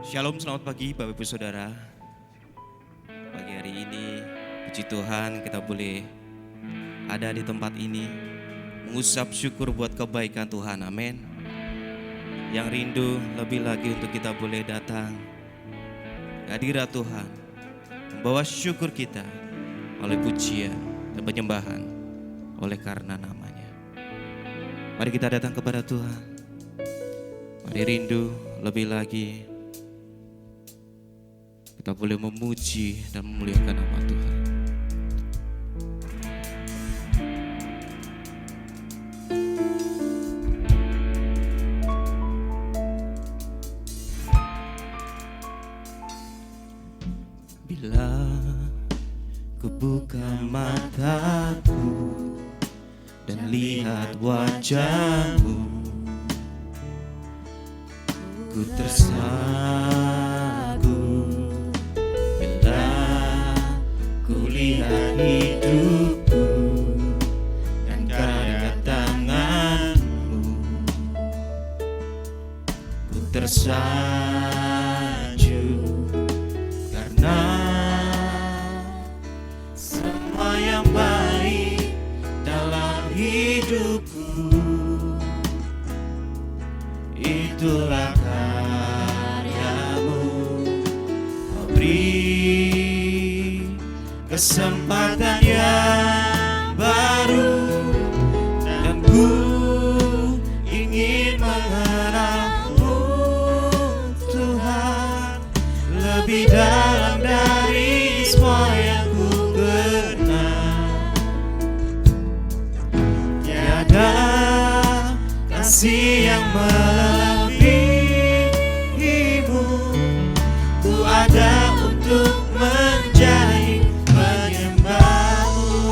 Shalom, selamat pagi Bapak Ibu Saudara. Pagi hari ini, puji Tuhan kita boleh ada di tempat ini, mengusap syukur buat kebaikan Tuhan, amin. Yang rindu lebih lagi untuk kita boleh datang ke hadirat Tuhan, membawa syukur kita oleh pujian dan penyembahan oleh karena namanya. Mari kita datang kepada Tuhan, mari rindu lebih lagi kita boleh memuji dan memuliakan nama Tuhan. Bila ku buka mataku dan lihat wajahmu, ku tersagu. Lihat hidupku dan karya tanganmu, ku tersanjung karena semua yang baik dalam hidupku itulah karyamu. Kau beri kesempatan yang baru dan ku ingin mengenalmu Tuhan lebih dalam dari semua yang ku kenal. Tiada kasih yang melebihimu, ku ada untuk menjadi penyembahmu.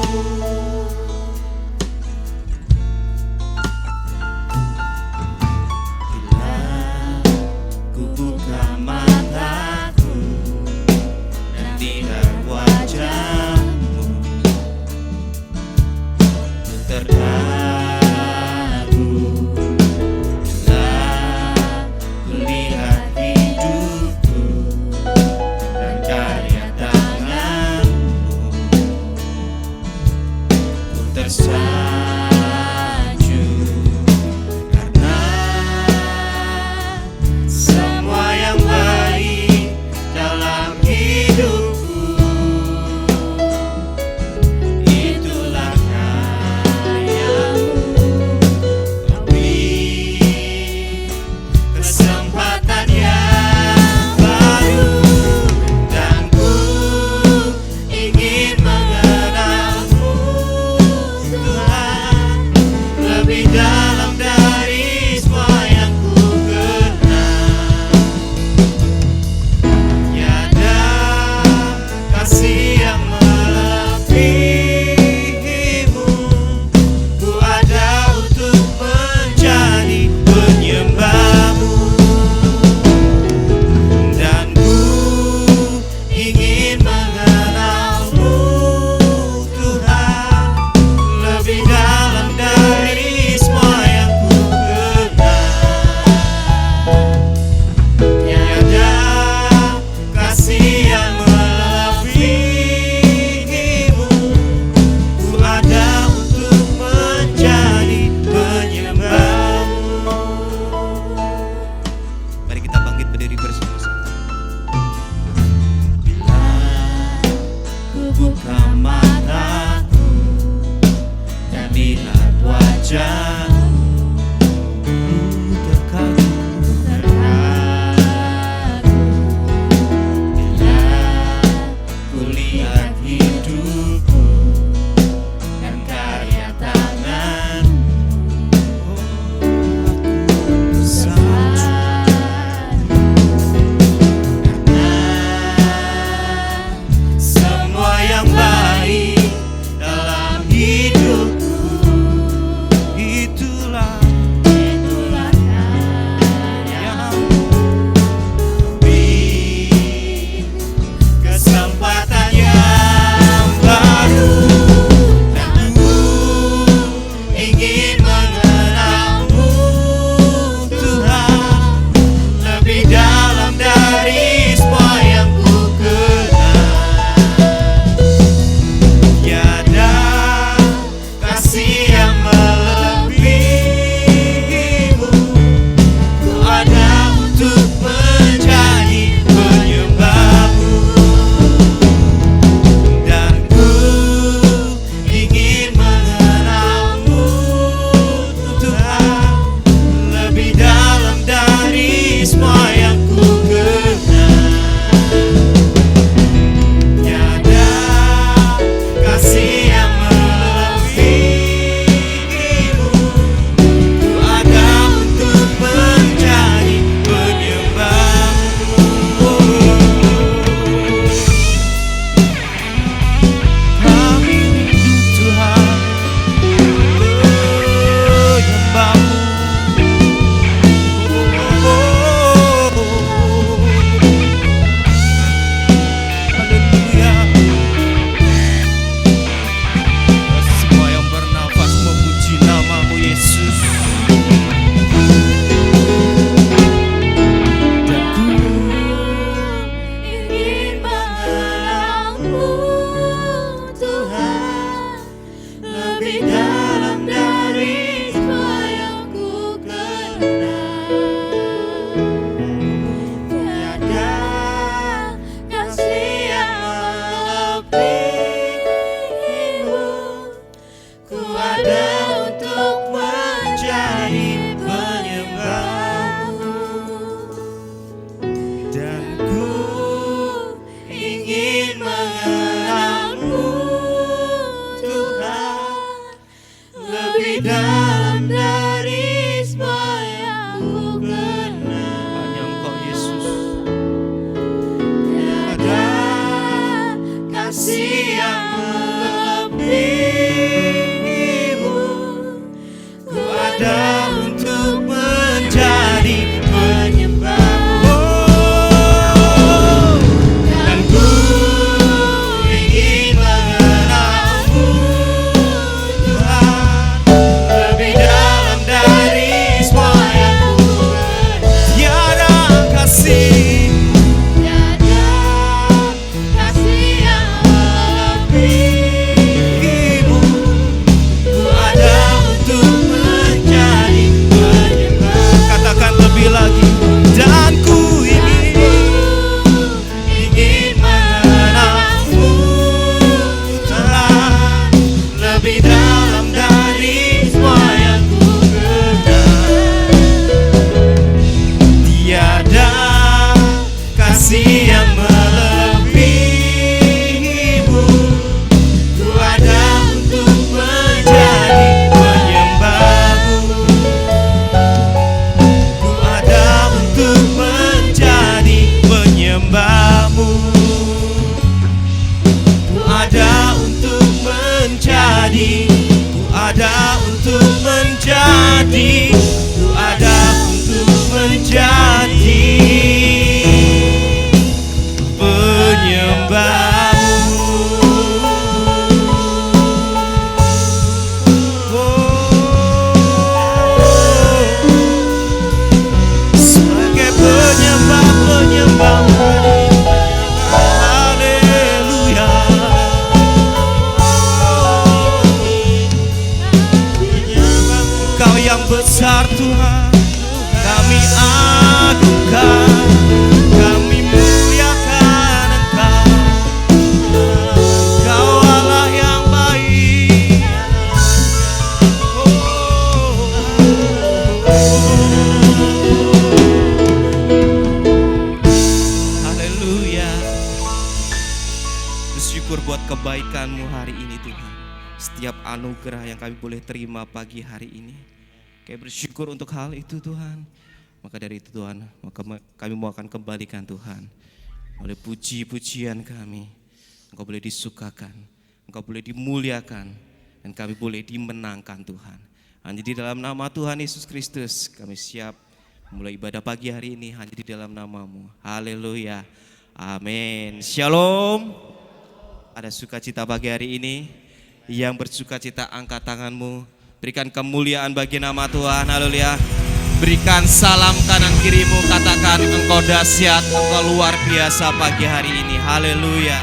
buat kebaikan-Mu hari ini Tuhan. Setiap anugerah yang kami boleh terima pagi hari ini, kami bersyukur untuk hal itu Tuhan. Maka dari itu Tuhan, maka kami mau akan kembalikan Tuhan. Oleh puji-pujian kami, Engkau boleh disukakan, Engkau boleh dimuliakan, dan kami boleh dimenangkan Tuhan. Hanya di dalam nama Tuhan Yesus Kristus kami siap mulai ibadah pagi hari ini, hanya di dalam nama-Mu. Haleluya. Amin. Shalom. Ada sukacita pagi hari ini. Yang bersukacita angkat tanganmu. Berikan kemuliaan bagi nama Tuhan. Haleluya. Berikan salam kanan kirimu. Katakan engkau dahsyat, engkau luar biasa pagi hari ini. Haleluya.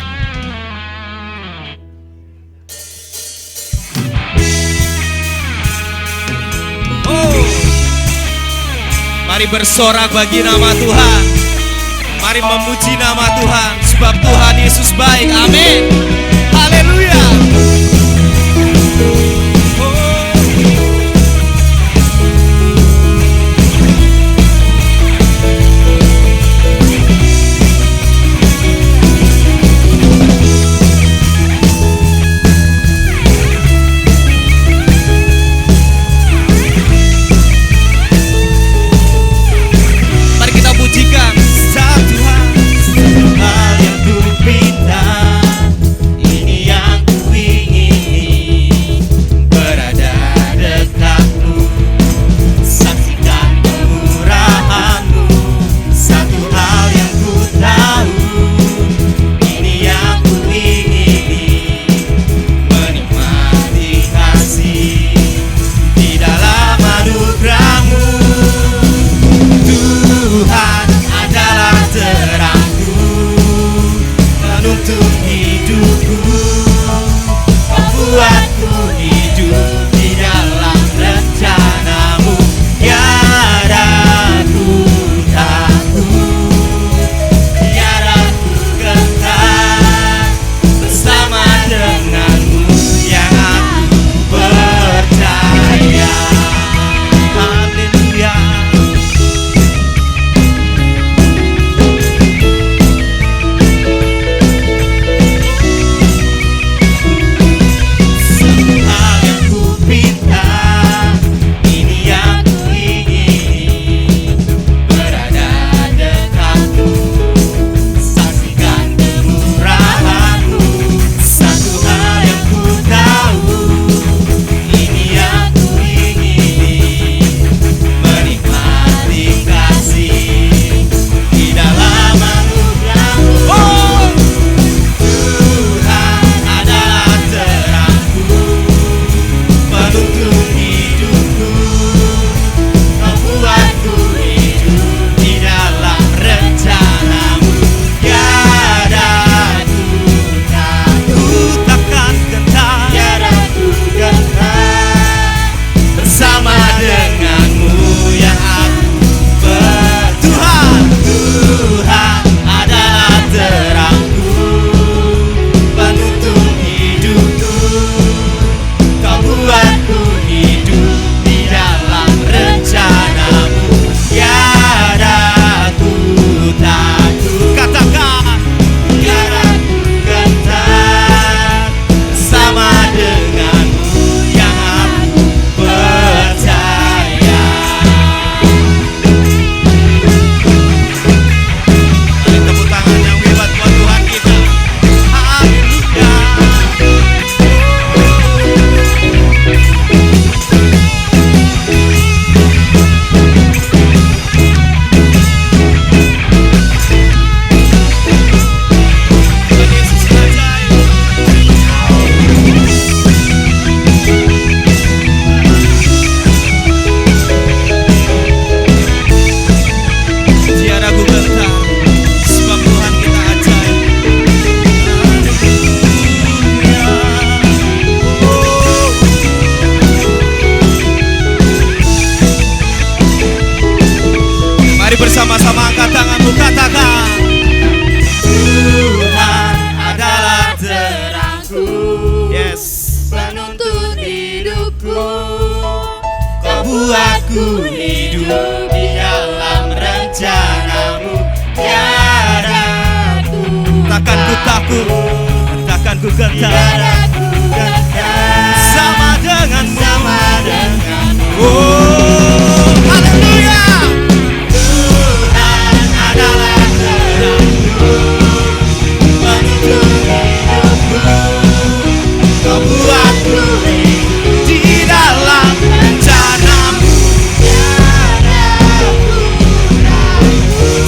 Mari bersorak bagi nama Tuhan. Mari memuji nama Tuhan. Sebab Tuhan Yesus baik. Amin. Haleluya. Bersama-sama angkat tanganmu, katakan Tuhan adalah terangku, yes, penuntun hidupku. Kau buatku hidup di dalam rencanamu. Tiada ku takut, takkan Takkan ku gentar sama denganmu. Oh, haleluya. Tuhan adalah terangku menuntun hidupku. Kau buatku di dalam rencanamu.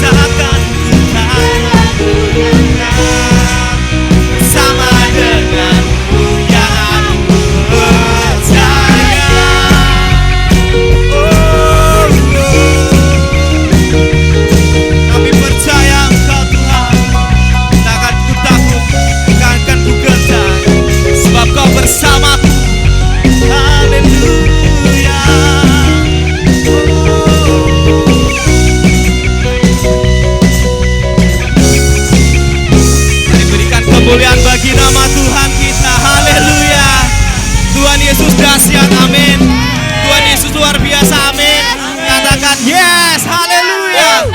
Takkan ku sama denganmu yang aku percaya. Oh, kami percaya Engkau Tuhan. Takkan ku takut, takkan ku gentar, sebab Kau bersamaku. Haleluya. Mari berikan kemuliaan bagi nama Tuhan kita. Haleluya. Tuhan Yesus dahsyat, amin. Tuhan Yesus luar biasa, amin. Katakan yes, haleluya.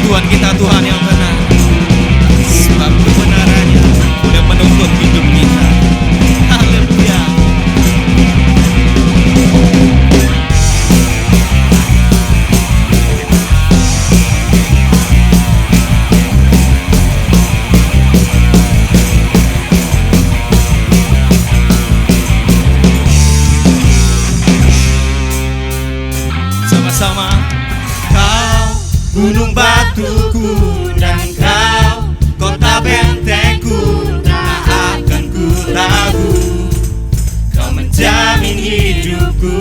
Tuhan kita Tuhan yang benar, sebab kebenarannya boleh menuntun hidup kita. Haleluya. Sama-sama. Kau gunung batuku dan Kau kota bentengku, tak akan ku ragu. Kau menjamin hidupku,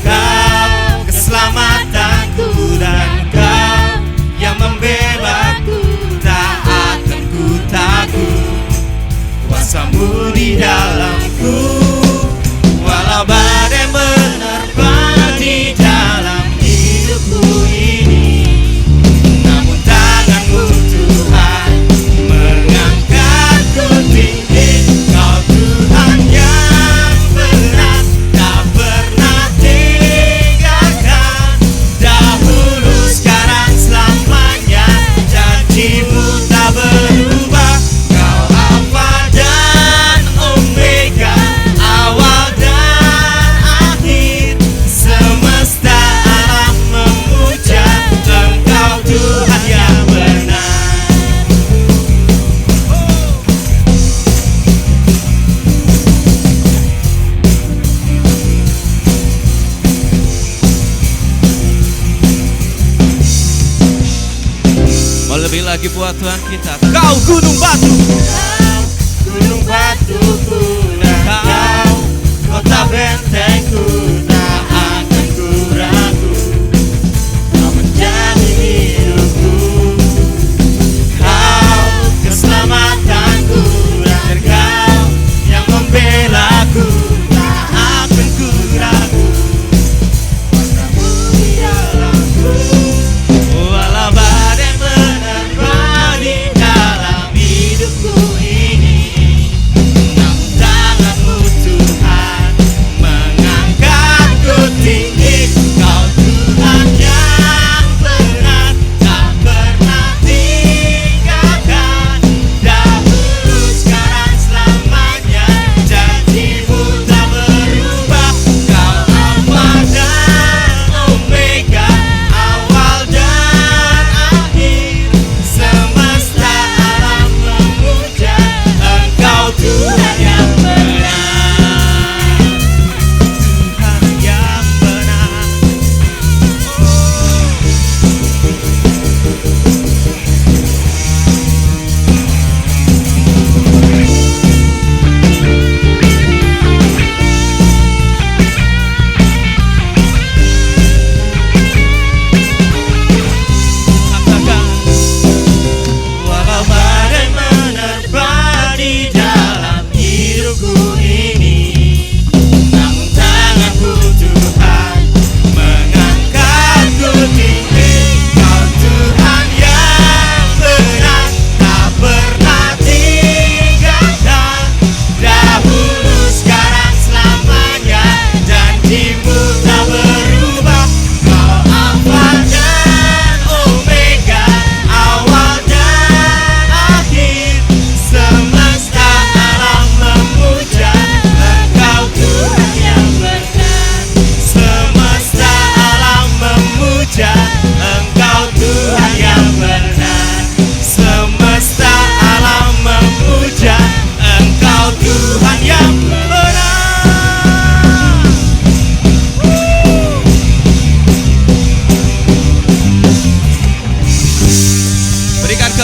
Kau keselamatanku, dan Kau yang membelaku, tak akan ku takut. Kuasamu di dalamku, walau badai menerpa di dalam hidupku ini, namun tanganmu Tuhan mengangkatku tinggi. Kau Tuhan yang benar, tak pernah tinggalkan. Dahulu, sekarang, selamanya, janjimu tak berubah. Kau Alfa dan Omega, awal dan akhir. Semesta alam memuja Engkau Tuhan yang benar. Mau lebih lagi buat Tuhan kita. Kau gunung batu, gunung batuku, dan Kau kota bentengku, tak akan ku ragu. Kau menjamin hidupku, Kau keselamatanku, dan Kau yang membelaku, tak akan ku ragu. Kuasamu di dalamku, walau badai menerpa di dalam hidupku ini, namun tanganmu Tuhan mengangkat.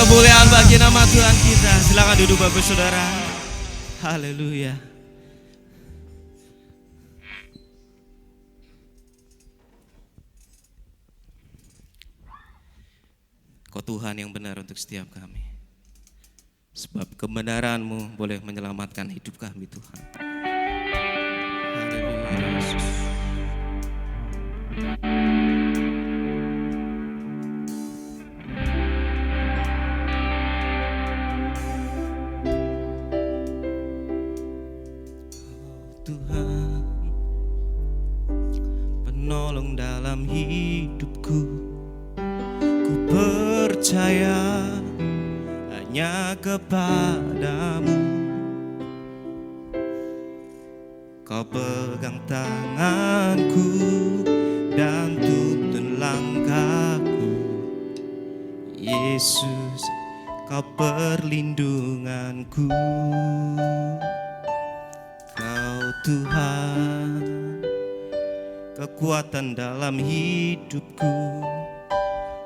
Kemuliaan bagi nama Tuhan kita. Silakan duduk Bapak Saudara. Haleluya. Kau Tuhan yang benar untuk setiap kami. Sebab kebenaran-Mu boleh menyelamatkan hidup kami Tuhan. Haleluya Yesus. Tuhan, penolong dalam hidupku, ku percaya hanya kepadamu. Kau pegang tanganku dan tuntun langkahku, Yesus, Kau perlindunganku. Kau Tuhan, kekuatan dalam hidupku,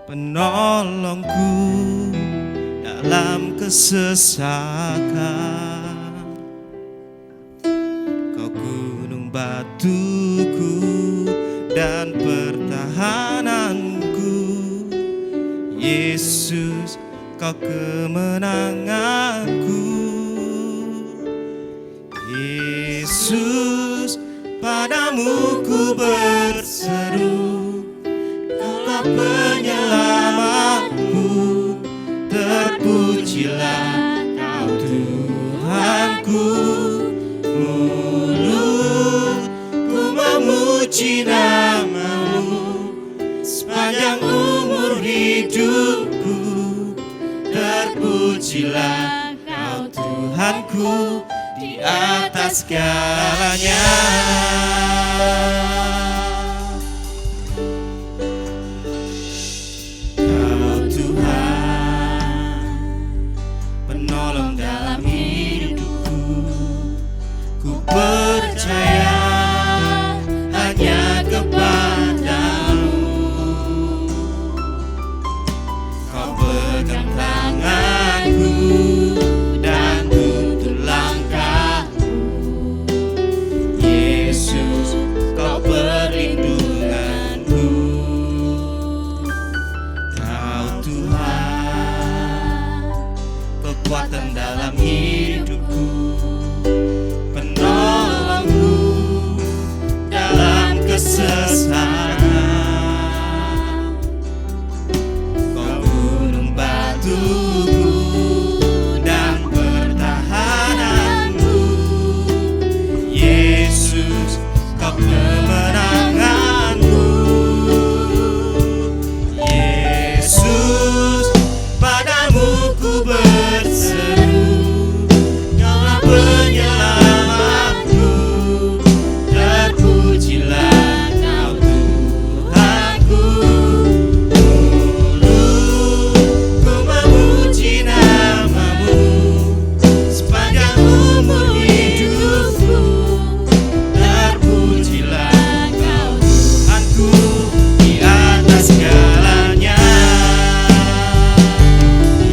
penolongku dalam kesesakan. Kau gunung batuku dan pertahananku, Yesus, Kau kemenanganku. Yesus, padamu ku berseru, Kaulah penyelamatku. Terpujilah Kau Tuhanku. Mulutku memuji nama-Mu sepanjang umur hidupku. Terpujilah Kau Tuhanku di atas segalanya. Kau Tuhan, penolong dalam hidupku, ku percaya hanya kepadamu. Kau pegang tanganku dan tuntun langkahku, Yesus, Kau perlindunganku. Kau Tuhan, kekuatan dalam hidupku, penolongku dalam kesesakan. Kau gunung batuku dan pertahananku, Yesus, Kau kemenanganku. Yesus, padamu ku berseru, Kaulah penyelamatku. Terpujilah Kau Tuhanku. Mulutku memuji nama-Mu sepanjang umur hidupku. Terpujilah Kau Tuhanku di atas segalanya.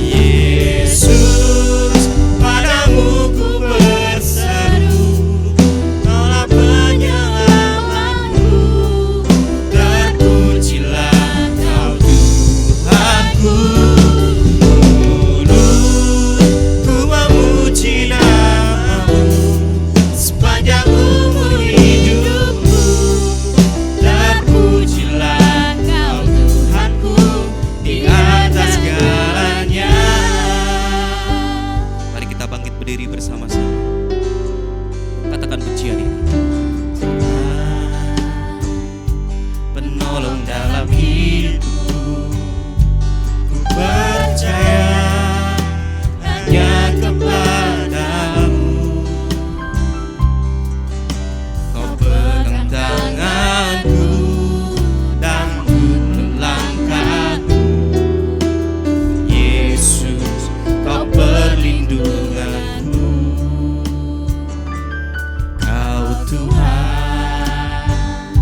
Yesus, padamu ku berseru, Kaulah penyelamatku. Terpujilah Kau Tuhanku. Mulutku memuji nama-Mu sepanjang umur hidupku. Terpujilah Kau Tuhanku di atas segalanya. Mari kita bangkit berdiri bersama-sama. Katakan pujian ini. Penolong dalam hidupku, ku percaya hanya kepadamu. Kau pegang tanganku dan tuntun langkahku, Yesus, Kau perlindunganku. Kau Tuhan,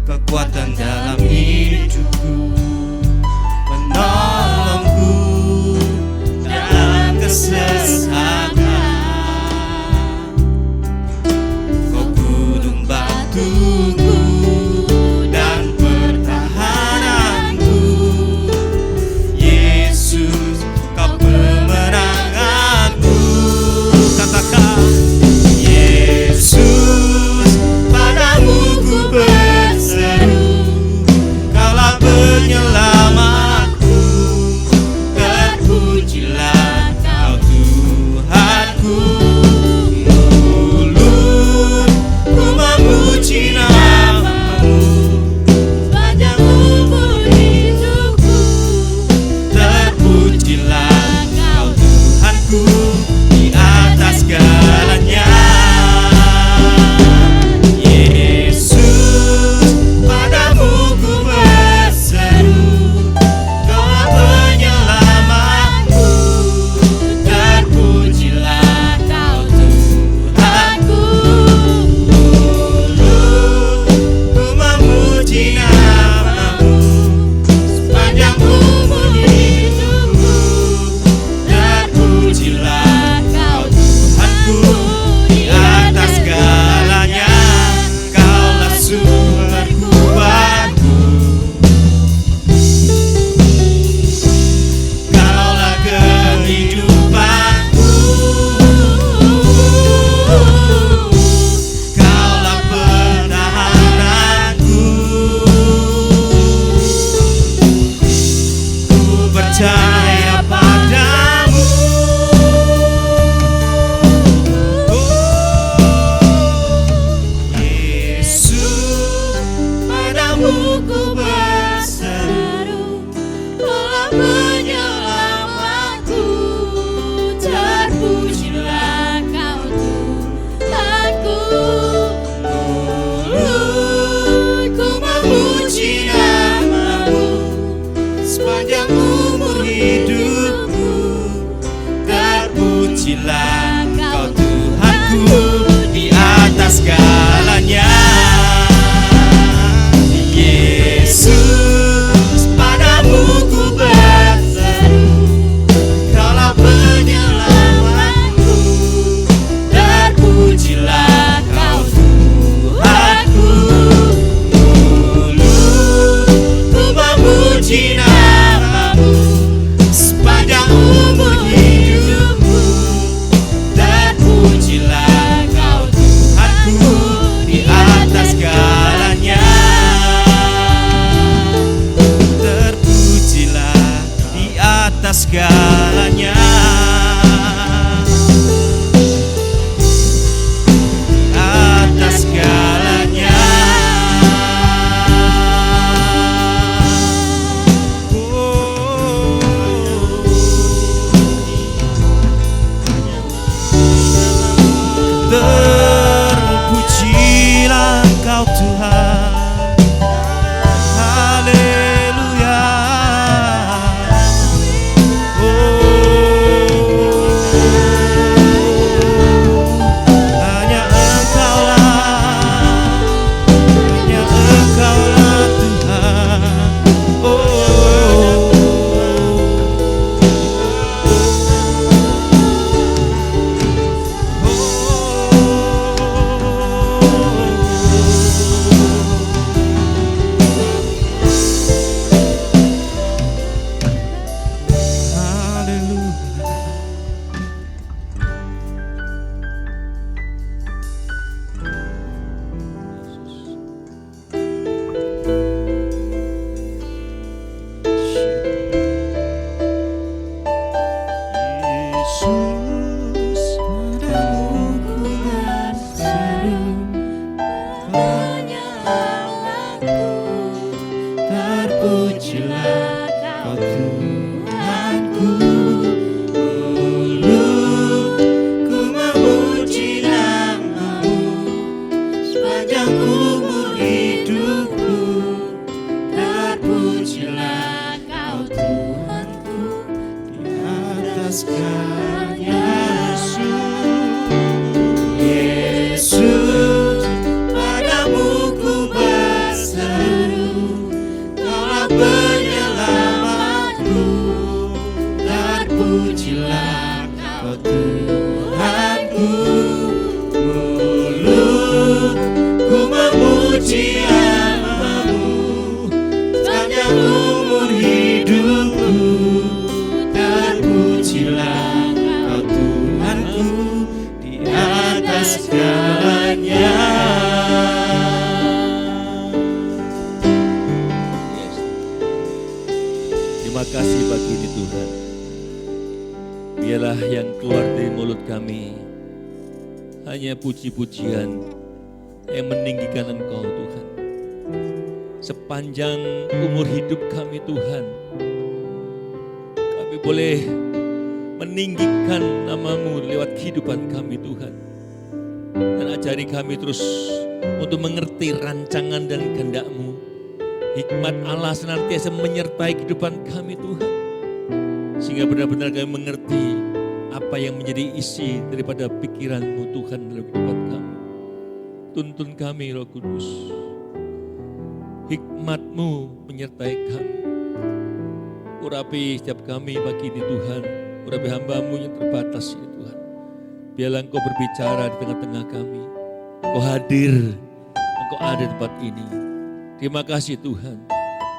kekuatan dalam hidupku, terpujilah Kau Tuhanku di atas segalanya. Yesus, padamu ku berseru, Kaulah penyelamatku. Terpujilah Kau Tuhanku, mulutku memuji namamu sepanjang umur hidupku. Terpujilah Kau Tuhanku di atas segalanya. Terpujilah di atas segalanya. Atas segalanya. Terpujilah Kau Tuhan. Haleluya. Hanya Engkaulah Tuhan. Yesus, padamu ku berseru, penyelamatku. Terpujilah Kau Tuhanku, mulutku memuji namamu sepanjang umur hidupku. Terpujilah Kau Tuhanku di atas segalanya. Yesus, padamu ku berseru, Kaulah penyelamatku. Terpujilah Kau Tuhanku, mulutku memuji namamu sepanjang umur hidupku. Terpujilah Kau Tuhanku di atas segalanya. Terima kasih pagi ini Tuhan. Biarlah yang keluar dari mulut kami hanya puji-pujian yang meninggikan Engkau Tuhan. Sepanjang umur hidup kami Tuhan, kami boleh meninggikan nama-Mu lewat kehidupan kami Tuhan. Dan ajari kami terus untuk mengerti rancangan dan kehendak-Mu. Hikmat Allah senantiasa menyertai kehidupan kami Tuhan. Sehingga benar-benar kami mengerti apa yang menjadi isi daripada pikiran-Mu Tuhan dalam kehidupan kami. Tuntun kami Roh Kudus. Hikmat-Mu menyertai kami. Urapi setiap kami pagi ini Tuhan. Urapi hamba-Mu yang terbatas ini Tuhan. Biarlah Engkau berbicara di tengah-tengah kami. Engkau hadir. Engkau ada di tempat ini. Terima kasih Tuhan.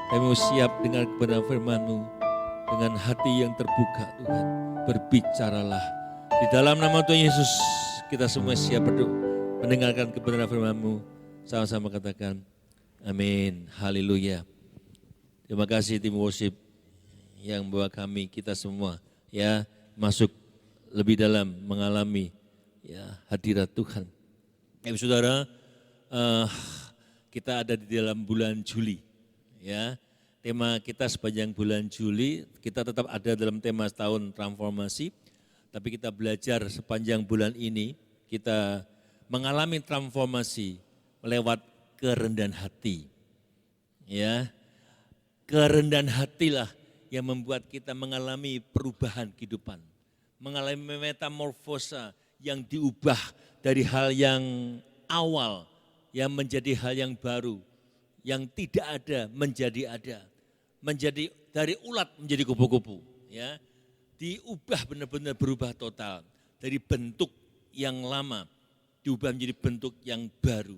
Kami mau siap dengar kebenaran firman-Mu dengan hati yang terbuka Tuhan. Berbicaralah. Di dalam nama Tuhan Yesus kita semua siap mendengarkan kebenaran firman-Mu. Sama-sama katakan amin. Haleluya. Terima kasih tim worship yang membawa kami kita semua ya masuk lebih dalam mengalami ya hadirat Tuhan. Saudara, kita ada di dalam bulan Juli, ya. Tema kita sepanjang bulan Juli, kita tetap ada dalam tema tahun transformasi, tapi kita belajar sepanjang bulan ini, kita mengalami transformasi lewat kerendahan hati. Ya, kerendahan hatilah yang membuat kita mengalami perubahan kehidupan. mengalami metamorfosa yang diubah dari hal yang awal yang menjadi hal yang baru, yang tidak ada menjadi ada, menjadi dari ulat menjadi kupu-kupu, ya. Diubah benar-benar berubah total dari bentuk yang lama diubah menjadi bentuk yang baru.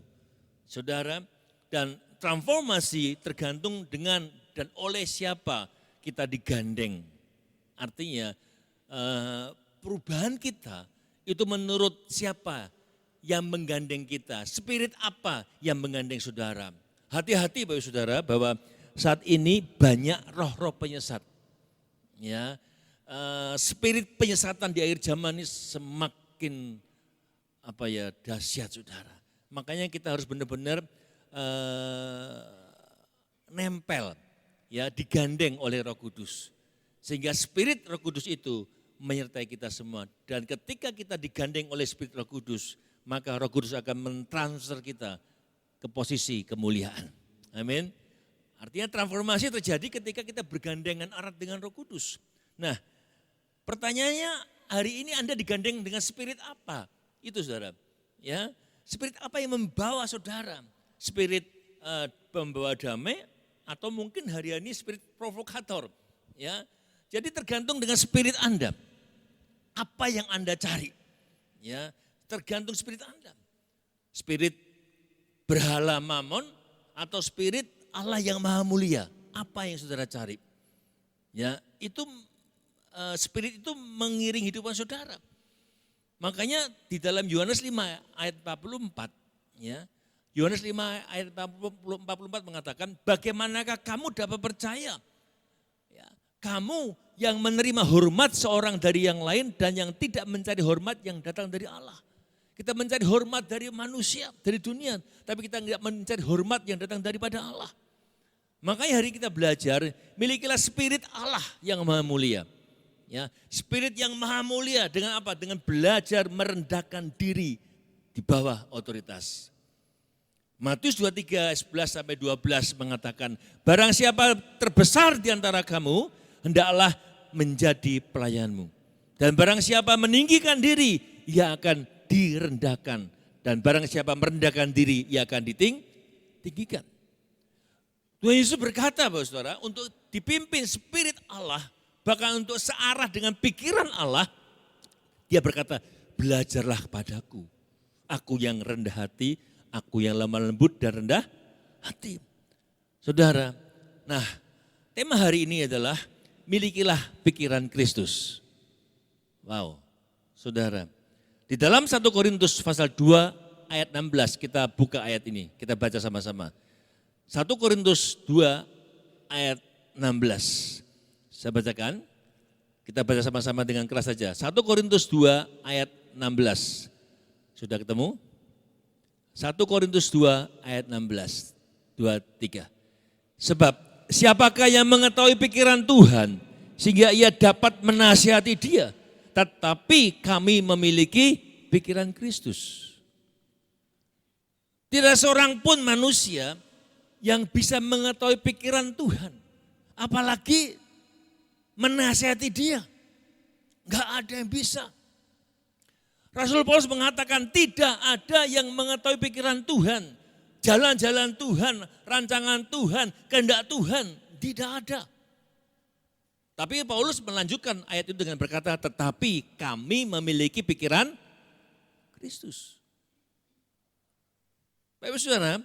Saudara, dan transformasi tergantung dengan dan oleh siapa kita digandeng. Artinya perubahan kita itu menurut siapa yang menggandeng kita, spirit apa yang menggandeng saudara. Hati-hati Bapak Saudara bahwa saat ini banyak roh-roh penyesat. Ya, spirit penyesatan di akhir zaman ini semakin dahsyat saudara. Makanya kita harus benar-benar nempel, ya, digandeng oleh Roh Kudus. Sehingga spirit Roh Kudus itu menyertai kita semua. Dan ketika kita digandeng oleh spirit Roh Kudus, maka Roh Kudus akan mentransfer kita ke posisi kemuliaan. Amin. Artinya transformasi terjadi ketika kita bergandengan erat dengan Roh Kudus. Nah, pertanyaannya hari ini Anda digandeng dengan spirit apa? Itu saudara. Ya, spirit apa yang membawa saudara? Spirit pembawa damai atau mungkin hari ini spirit provokator. Ya, jadi tergantung dengan spirit Anda. Apa yang Anda cari? Ya, tergantung spirit Anda. Spirit berhala mamon atau spirit Allah yang maha mulia. Apa yang saudara cari? Ya, itu spirit itu mengiring hidupan saudara. Makanya di dalam Yohanes 5 ayat 44, ya, Yohanes 5 ayat 44 mengatakan, bagaimanakah kamu dapat percaya? Ya, kamu yang menerima hormat seorang dari yang lain dan yang tidak mencari hormat yang datang dari Allah. Kita mencari hormat dari manusia, dari dunia, tapi kita tidak mencari hormat yang datang daripada Allah. Makanya hari kita belajar, milikilah spirit Allah yang maha mulia. Ya, spirit yang maha mulia dengan apa? Dengan belajar merendahkan diri di bawah otoritas. Matius 23, 11-12 mengatakan, barang siapa terbesar di antara kamu, hendaklah menjadi pelayanmu. Dan barang siapa meninggikan diri, ia akan direndahkan. Dan barang siapa merendahkan diri, ia akan ditinggikan. Tuhan Yesus berkata, Bapak Saudara, untuk dipimpin spirit Allah, bahkan untuk searah dengan pikiran Allah, dia berkata, belajarlah padaku. Aku yang rendah hati, aku yang lemah lembut dan rendah hati. Saudara, nah tema hari ini adalah milikilah pikiran Kristus. Wow, saudara. Di dalam 1 Korintus pasal 2 ayat 16 kita buka ayat ini, kita baca sama-sama. 1 Korintus 2 ayat 16. Saya bacakan, kita baca sama-sama dengan keras saja. 1 Korintus 2 ayat 16. Sudah ketemu? 1 Korintus 2 ayat 16, 2-3. Sebab siapakah yang mengetahui pikiran Tuhan sehingga ia dapat menasihati dia. Tetapi kami memiliki pikiran Kristus. Tidak seorang pun manusia yang bisa mengetahui pikiran Tuhan. Apalagi menasihati dia. Enggak ada yang bisa. Rasul Paulus mengatakan tidak ada yang mengetahui pikiran Tuhan, jalan-jalan Tuhan, rancangan Tuhan, kehendak Tuhan, tidak ada. Tapi Paulus melanjutkan ayat itu dengan berkata, tetapi kami memiliki pikiran Kristus. Bapak Saudara,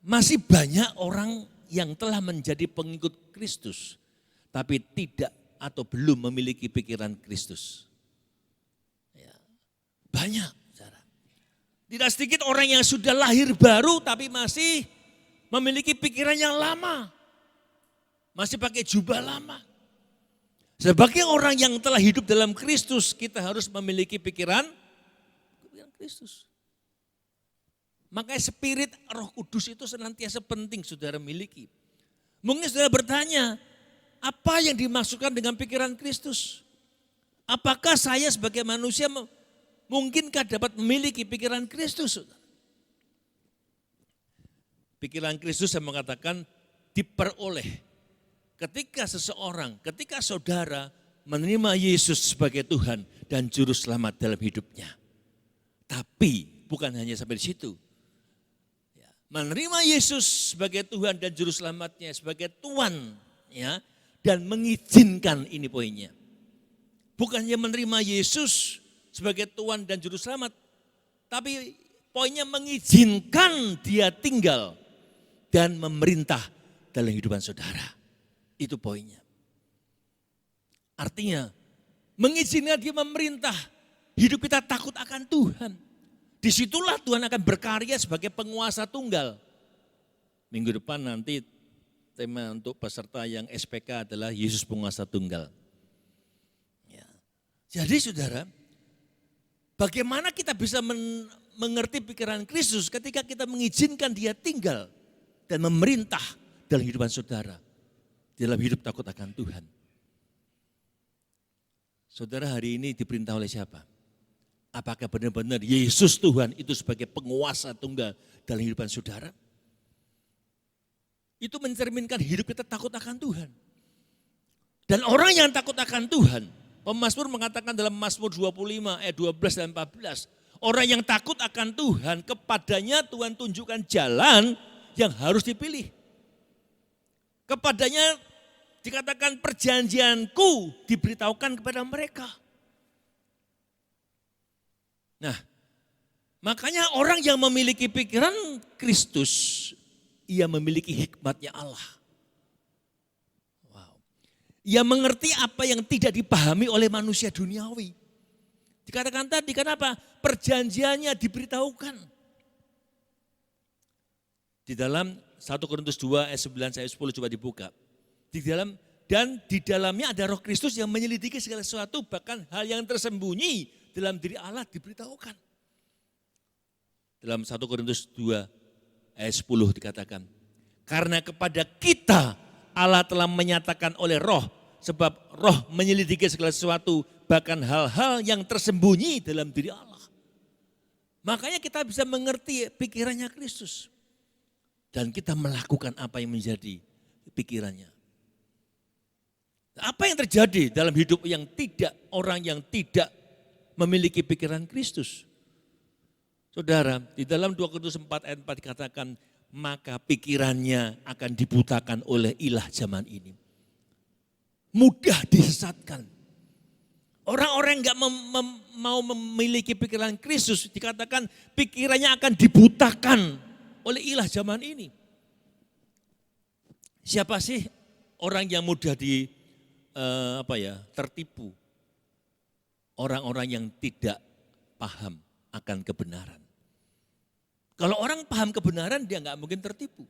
masih banyak orang yang telah menjadi pengikut Kristus, tapi tidak atau belum memiliki pikiran Kristus. Banyak, saudara. Tidak sedikit orang yang sudah lahir baru tapi masih memiliki pikiran yang lama. Masih pakai jubah lama. Sebagai orang yang telah hidup dalam Kristus, kita harus memiliki pikiran Kristus. Makanya spirit Roh Kudus itu senantiasa penting saudara miliki. Mungkin saudara bertanya, apa yang dimaksudkan dengan pikiran Kristus? Apakah saya sebagai manusia mungkinkah dapat memiliki pikiran Kristus? Pikiran Kristus saya mengatakan diperoleh ketika seseorang, ketika saudara menerima Yesus sebagai Tuhan dan Juru Selamat dalam hidupnya. Tapi bukan hanya sampai di situ. Menerima Yesus sebagai Tuhan dan Juru Selamatnya, sebagai Tuhan, ya, dan mengizinkan, ini poinnya. Bukan hanya menerima Yesus sebagai Tuhan dan Juru Selamat, tapi poinnya mengizinkan dia tinggal dan memerintah dalam kehidupan saudara. Itu poinnya. Artinya, mengizinkan dia memerintah, hidup kita takut akan Tuhan. Disitulah Tuhan akan berkarya sebagai penguasa tunggal. Minggu depan nanti tema untuk peserta yang SPK adalah Yesus penguasa tunggal. Ya. Jadi saudara, bagaimana kita bisa mengerti pikiran Kristus ketika kita mengizinkan dia tinggal dan memerintah dalam kehidupan saudara. Dalam hidup takut akan Tuhan. Saudara hari ini diperintah oleh siapa? Apakah benar-benar Yesus Tuhan itu sebagai penguasa tunggal dalam kehidupan saudara? Itu mencerminkan hidup kita takut akan Tuhan. Dan orang yang takut akan Tuhan, pemazmur mengatakan dalam Mazmur 25 ayat 12 dan 14, orang yang takut akan Tuhan, kepadanya Tuhan tunjukkan jalan yang harus dipilih. Kepadanya dikatakan perjanjianku diberitahukan kepada mereka. Nah, makanya orang yang memiliki pikiran Kristus, ia memiliki hikmatnya Allah. Wow. Ia mengerti apa yang tidak dipahami oleh manusia duniawi. Dikatakan tadi, kenapa? Perjanjiannya diberitahukan. Di dalam 1 Korintus 2 ayat 9 ayat 10 coba dibuka. Dan di dalamnya ada Roh Kristus yang menyelidiki segala sesuatu, bahkan hal yang tersembunyi dalam diri Allah diberitahukan. Dalam 1 Korintus 2 ayat 10 dikatakan, karena kepada kita Allah telah menyatakan oleh Roh, sebab Roh menyelidiki segala sesuatu, bahkan hal-hal yang tersembunyi dalam diri Allah. Makanya kita bisa mengerti pikirannya Kristus. Dan kita melakukan apa yang menjadi pikirannya. Apa yang terjadi dalam hidup orang yang tidak memiliki pikiran Kristus? Saudara, di dalam 2 Korintus 4 ayat 4 dikatakan, maka pikirannya akan dibutakan oleh ilah zaman ini. Mudah disesatkan. Orang-orang yang gak mau memiliki pikiran Kristus, dikatakan pikirannya akan dibutakan oleh ilah zaman ini. Siapa sih orang yang mudah tertipu? Orang-orang yang tidak paham akan kebenaran. Kalau orang paham kebenaran, dia nggak mungkin tertipu.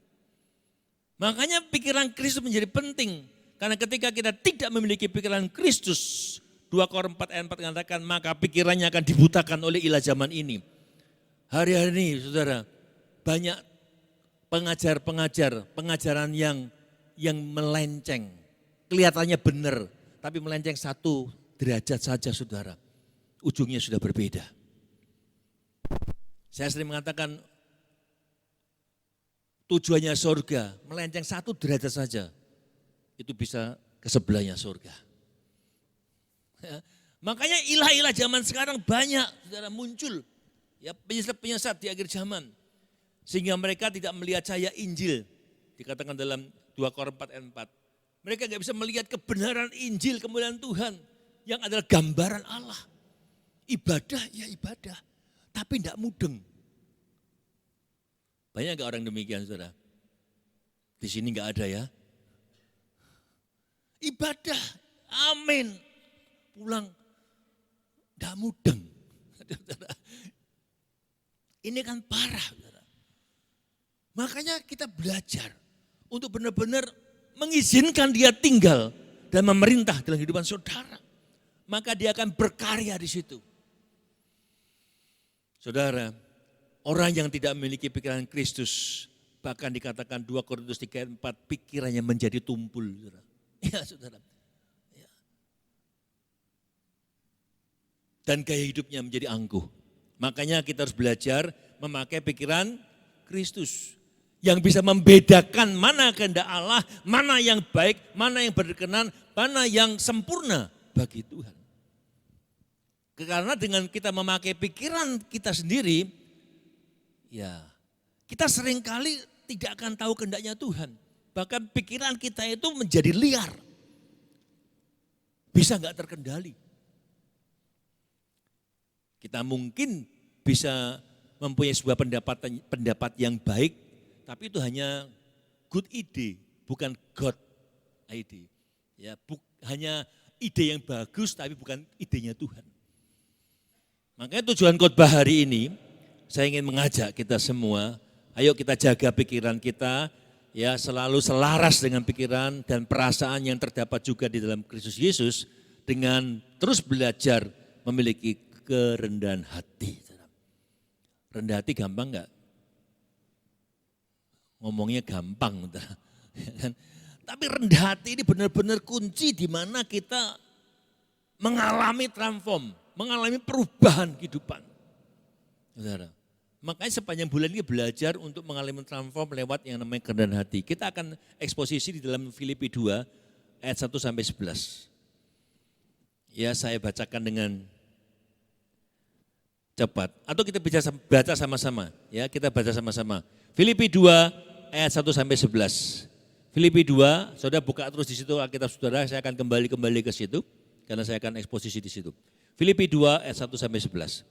Makanya pikiran Kristus menjadi penting. Karena ketika kita tidak memiliki pikiran Kristus, 2 Korintus 4 ayat 4 mengatakan, maka pikirannya akan dibutakan oleh ilah zaman ini. Hari-hari ini, saudara, banyak pengajaran yang melenceng. Kelihatannya benar, tapi melenceng 1 derajat saja, saudara. Ujungnya sudah berbeda. Saya sering mengatakan, tujuannya surga, melenceng 1 derajat saja, itu bisa ke sebelahnya surga. Ya, makanya ilah-ilah zaman sekarang banyak, saudara, muncul. Ya, penyesat-penyesat di akhir zaman. Sehingga mereka tidak melihat cahaya Injil. Dikatakan dalam 2 Korintus 4 ayat 4. Mereka gak bisa melihat kebenaran Injil, kemuliaan Tuhan. Yang adalah gambaran Allah. Ibadah ya ibadah, tapi tidak mudeng. Banyak gak orang demikian, saudara? Di sini gak ada ya. Ibadah, amin. Pulang, tidak mudeng. Ini kan parah, saudara. Makanya kita belajar untuk benar-benar mengizinkan dia tinggal dan memerintah dalam kehidupan saudara. Maka dia akan berkarya di situ. Saudara, orang yang tidak memiliki pikiran Kristus, bahkan dikatakan 2 Korintus 3 ayat 4, pikirannya menjadi tumpul. Saudara. Ya, saudara. Ya. Dan gaya hidupnya menjadi angkuh. Makanya kita harus belajar memakai pikiran Kristus. Yang bisa membedakan mana kehendak Allah, mana yang baik, mana yang berkenan, mana yang sempurna bagi Tuhan. Karena dengan kita memakai pikiran kita sendiri, ya kita seringkali tidak akan tahu kehendaknya Tuhan. Bahkan pikiran kita itu menjadi liar. Bisa nggak terkendali. Kita mungkin bisa mempunyai sebuah pendapat yang baik, tapi itu hanya good ide, bukan God ide. Ya, hanya ide yang bagus, tapi bukan idenya Tuhan. Makanya tujuan khotbah hari ini, saya ingin mengajak kita semua, ayo kita jaga pikiran kita, ya selalu selaras dengan pikiran dan perasaan yang terdapat juga di dalam Kristus Yesus, dengan terus belajar memiliki kerendahan hati. Rendah hati gampang enggak? Ngomongnya gampang. Tapi rendah hati ini benar-benar kunci di mana kita mengalami transform, mengalami perubahan kehidupan. Saudara, makanya sepanjang bulan ini belajar untuk mengalami transform lewat yang namanya kerendahan hati. Kita akan eksposisi di dalam Filipi 2 ayat 1 sampai 11. Ya, saya bacakan dengan cepat. Atau kita baca sama-sama. Ya, kita baca sama-sama. Filipi 2 ayat 1 sampai 11. Filipi 2, saudara buka terus di situ Alkitab saudara, saya akan kembali ke situ karena saya akan eksposisi di situ. Filipi 2 ayat 1 sampai 11.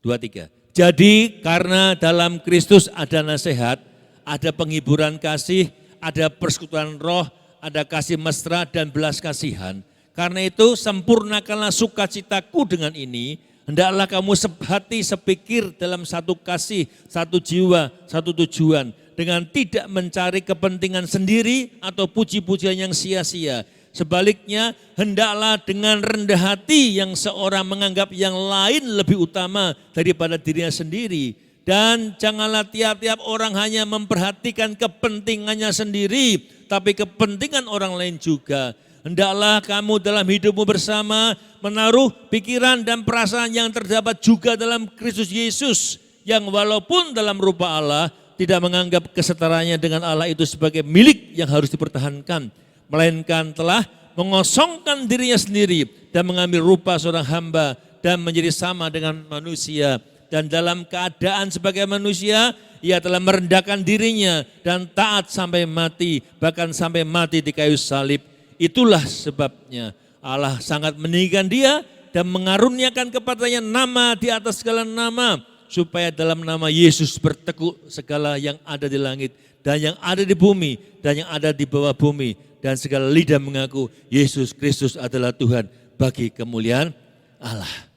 2, 3. Jadi karena dalam Kristus ada nasihat, ada penghiburan kasih, ada persekutuan roh, ada kasih mesra dan belas kasihan. Karena itu sempurnakanlah sukacitaku dengan ini, hendaklah kamu sebhati sepikir dalam satu kasih, satu jiwa, satu tujuan, dengan tidak mencari kepentingan sendiri atau puji-pujian yang sia-sia. Sebaliknya, hendaklah dengan rendah hati yang seorang menganggap yang lain lebih utama daripada dirinya sendiri. Dan janganlah tiap-tiap orang hanya memperhatikan kepentingannya sendiri, tapi kepentingan orang lain juga. Hendaklah kamu dalam hidupmu bersama menaruh pikiran dan perasaan yang terdapat juga dalam Kristus Yesus, yang walaupun dalam rupa Allah, tidak menganggap kesetaraannya dengan Allah itu sebagai milik yang harus dipertahankan, melainkan telah mengosongkan dirinya sendiri dan mengambil rupa seorang hamba dan menjadi sama dengan manusia. Dan dalam keadaan sebagai manusia, ia telah merendahkan dirinya dan taat sampai mati, bahkan sampai mati di kayu salib. Itulah sebabnya Allah sangat meninggikan dia dan mengaruniakan kepadanya nama di atas segala nama, supaya dalam nama Yesus bertekuk segala yang ada di langit dan yang ada di bumi dan yang ada di bawah bumi, dan segala lidah mengaku Yesus Kristus adalah Tuhan, bagi kemuliaan Allah.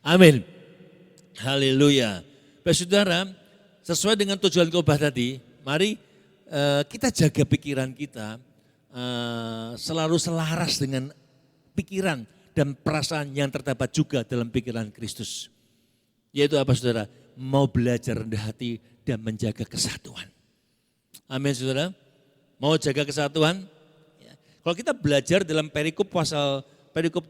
Amin. Haleluya. Bapak saudara, sesuai dengan tujuan khotbah tadi, mari kita jaga pikiran kita selalu selaras dengan pikiran dan perasaan yang terdapat juga dalam pikiran Kristus. Yaitu apa saudara? Mau belajar rendah hati dan menjaga kesatuan. Amin saudara. Mau jaga kesatuan? Ya. Kalau kita belajar dalam perikop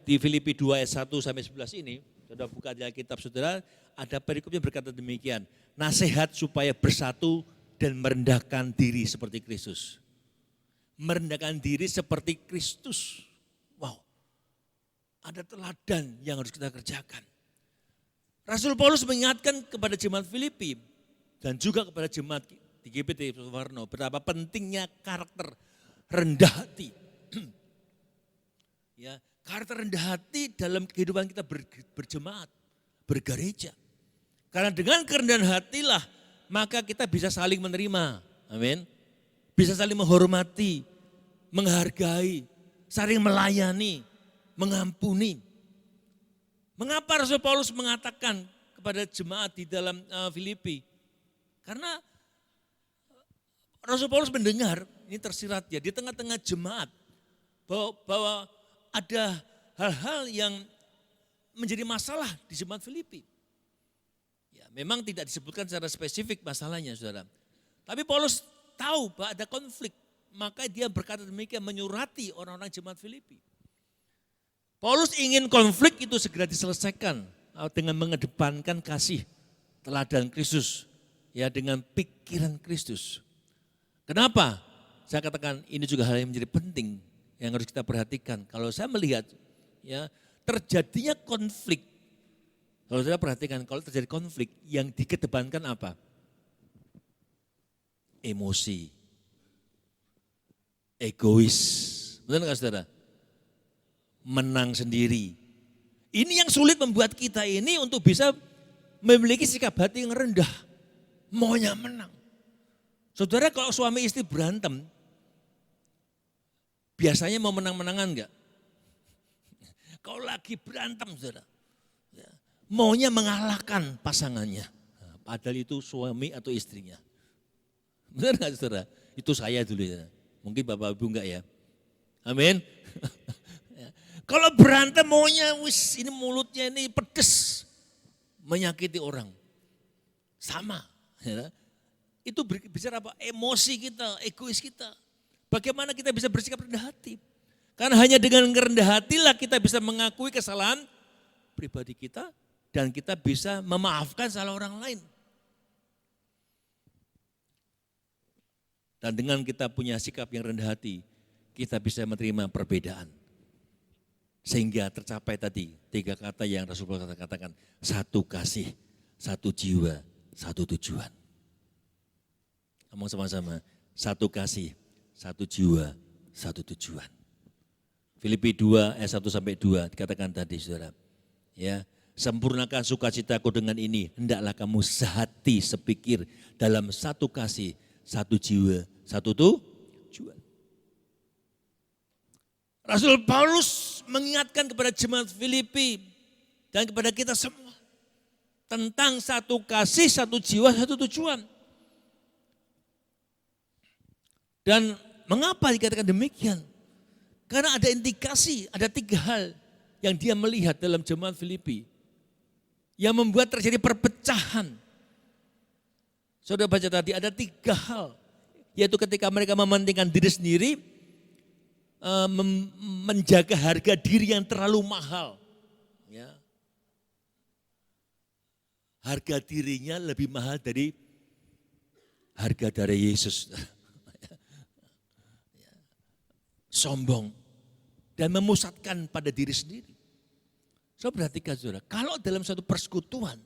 di Filipi 2 ayat 1 sampai 11 ini, saudara buka di Alkitab saudara, ada perikop yang berkata demikian. Nasihat supaya bersatu dan merendahkan diri seperti Kristus. Merendahkan diri seperti Kristus. Wow. Ada teladan yang harus kita kerjakan. Rasul Paulus mengingatkan kepada jemaat Filipi dan juga kepada jemaat di GPT Suwarno betapa pentingnya karakter rendah hati. Ya, karakter rendah hati dalam kehidupan kita berjemaat, bergereja. Karena dengan kerendahan hatilah maka kita bisa saling menerima. Amin. Bisa saling menghormati, menghargai, saling melayani, mengampuni. Mengapa Rasul Paulus mengatakan kepada jemaat di dalam Filipi? Karena Rasul Paulus mendengar, ini tersirat ya, di tengah-tengah jemaat, bahwa ada hal-hal yang menjadi masalah di jemaat Filipi. Ya, memang tidak disebutkan secara spesifik masalahnya saudara. Tapi Paulus tahu bahwa ada konflik, maka dia berkata demikian menyurati orang-orang jemaat Filipi. Paulus ingin konflik itu segera diselesaikan dengan mengedepankan kasih teladan Kristus, ya, dengan pikiran Kristus. Kenapa? Saya katakan ini juga hal yang menjadi penting yang harus kita perhatikan. Kalau saya melihat ya, terjadinya konflik. Kalau saudara perhatikan, kalau terjadi konflik yang dikedepankan apa? Emosi, egois. Benar nggak saudara? Menang sendiri. Ini yang sulit membuat kita ini untuk bisa memiliki sikap hati yang rendah. Maunya menang. Saudara kalau suami istri berantem, biasanya mau menang-menangan enggak? Kalau lagi berantem saudara, maunya mengalahkan pasangannya. Padahal itu suami atau istrinya. Benar enggak saudara? Itu saya dulu ya. Mungkin Bapak Ibu enggak ya. Amin. Kalau berantem maunya ini mulutnya ini pedes. Menyakiti orang. Sama. Ya. Itu bicara apa? Emosi kita, egois kita. Bagaimana kita bisa bersikap rendah hati? Karena hanya dengan rendah hatilah kita bisa mengakui kesalahan pribadi kita dan kita bisa memaafkan salah orang lain. Dan dengan kita punya sikap yang rendah hati, kita bisa menerima perbedaan. Sehingga tercapai tadi 3 kata yang Rasulullah katakan, satu kasih, satu jiwa, satu tujuan. Ngomong sama-sama, satu kasih, satu jiwa, satu tujuan. Filipi 2 ayat 1-2 dikatakan tadi saudara. Ya, sempurnakan sukacitaku dengan ini, hendaklah kamu sehati sepikir dalam satu kasih, satu jiwa, satu tujuan. Rasul Paulus mengingatkan kepada jemaat Filipi dan kepada kita semua tentang satu kasih, satu jiwa, satu tujuan. Dan mengapa dikatakan demikian? Karena ada indikasi, ada 3 hal yang dia melihat dalam jemaat Filipi yang membuat terjadi perpecahan. Saudara baca tadi ada 3 hal, yaitu ketika mereka mementingkan diri sendiri, menjaga harga diri yang terlalu mahal. Ya. Harga dirinya lebih mahal dari harga dari Yesus. Sombong dan memusatkan pada diri sendiri. Saudara perhatikan saudara, kalau dalam suatu persekutuan,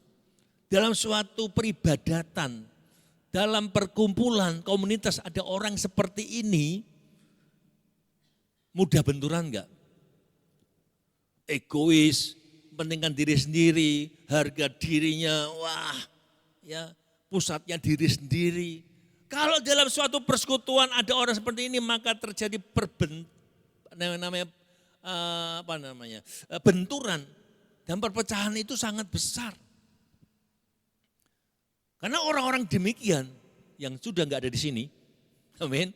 dalam suatu peribadatan, dalam perkumpulan komunitas ada orang seperti ini, mudah benturan enggak? Egois, pentingkan diri sendiri, harga dirinya, wah, ya, pusatnya diri sendiri. Kalau dalam suatu persekutuan ada orang seperti ini, maka terjadi benturan dan perpecahan itu sangat besar. Karena orang-orang demikian yang sudah enggak ada di sini, amin,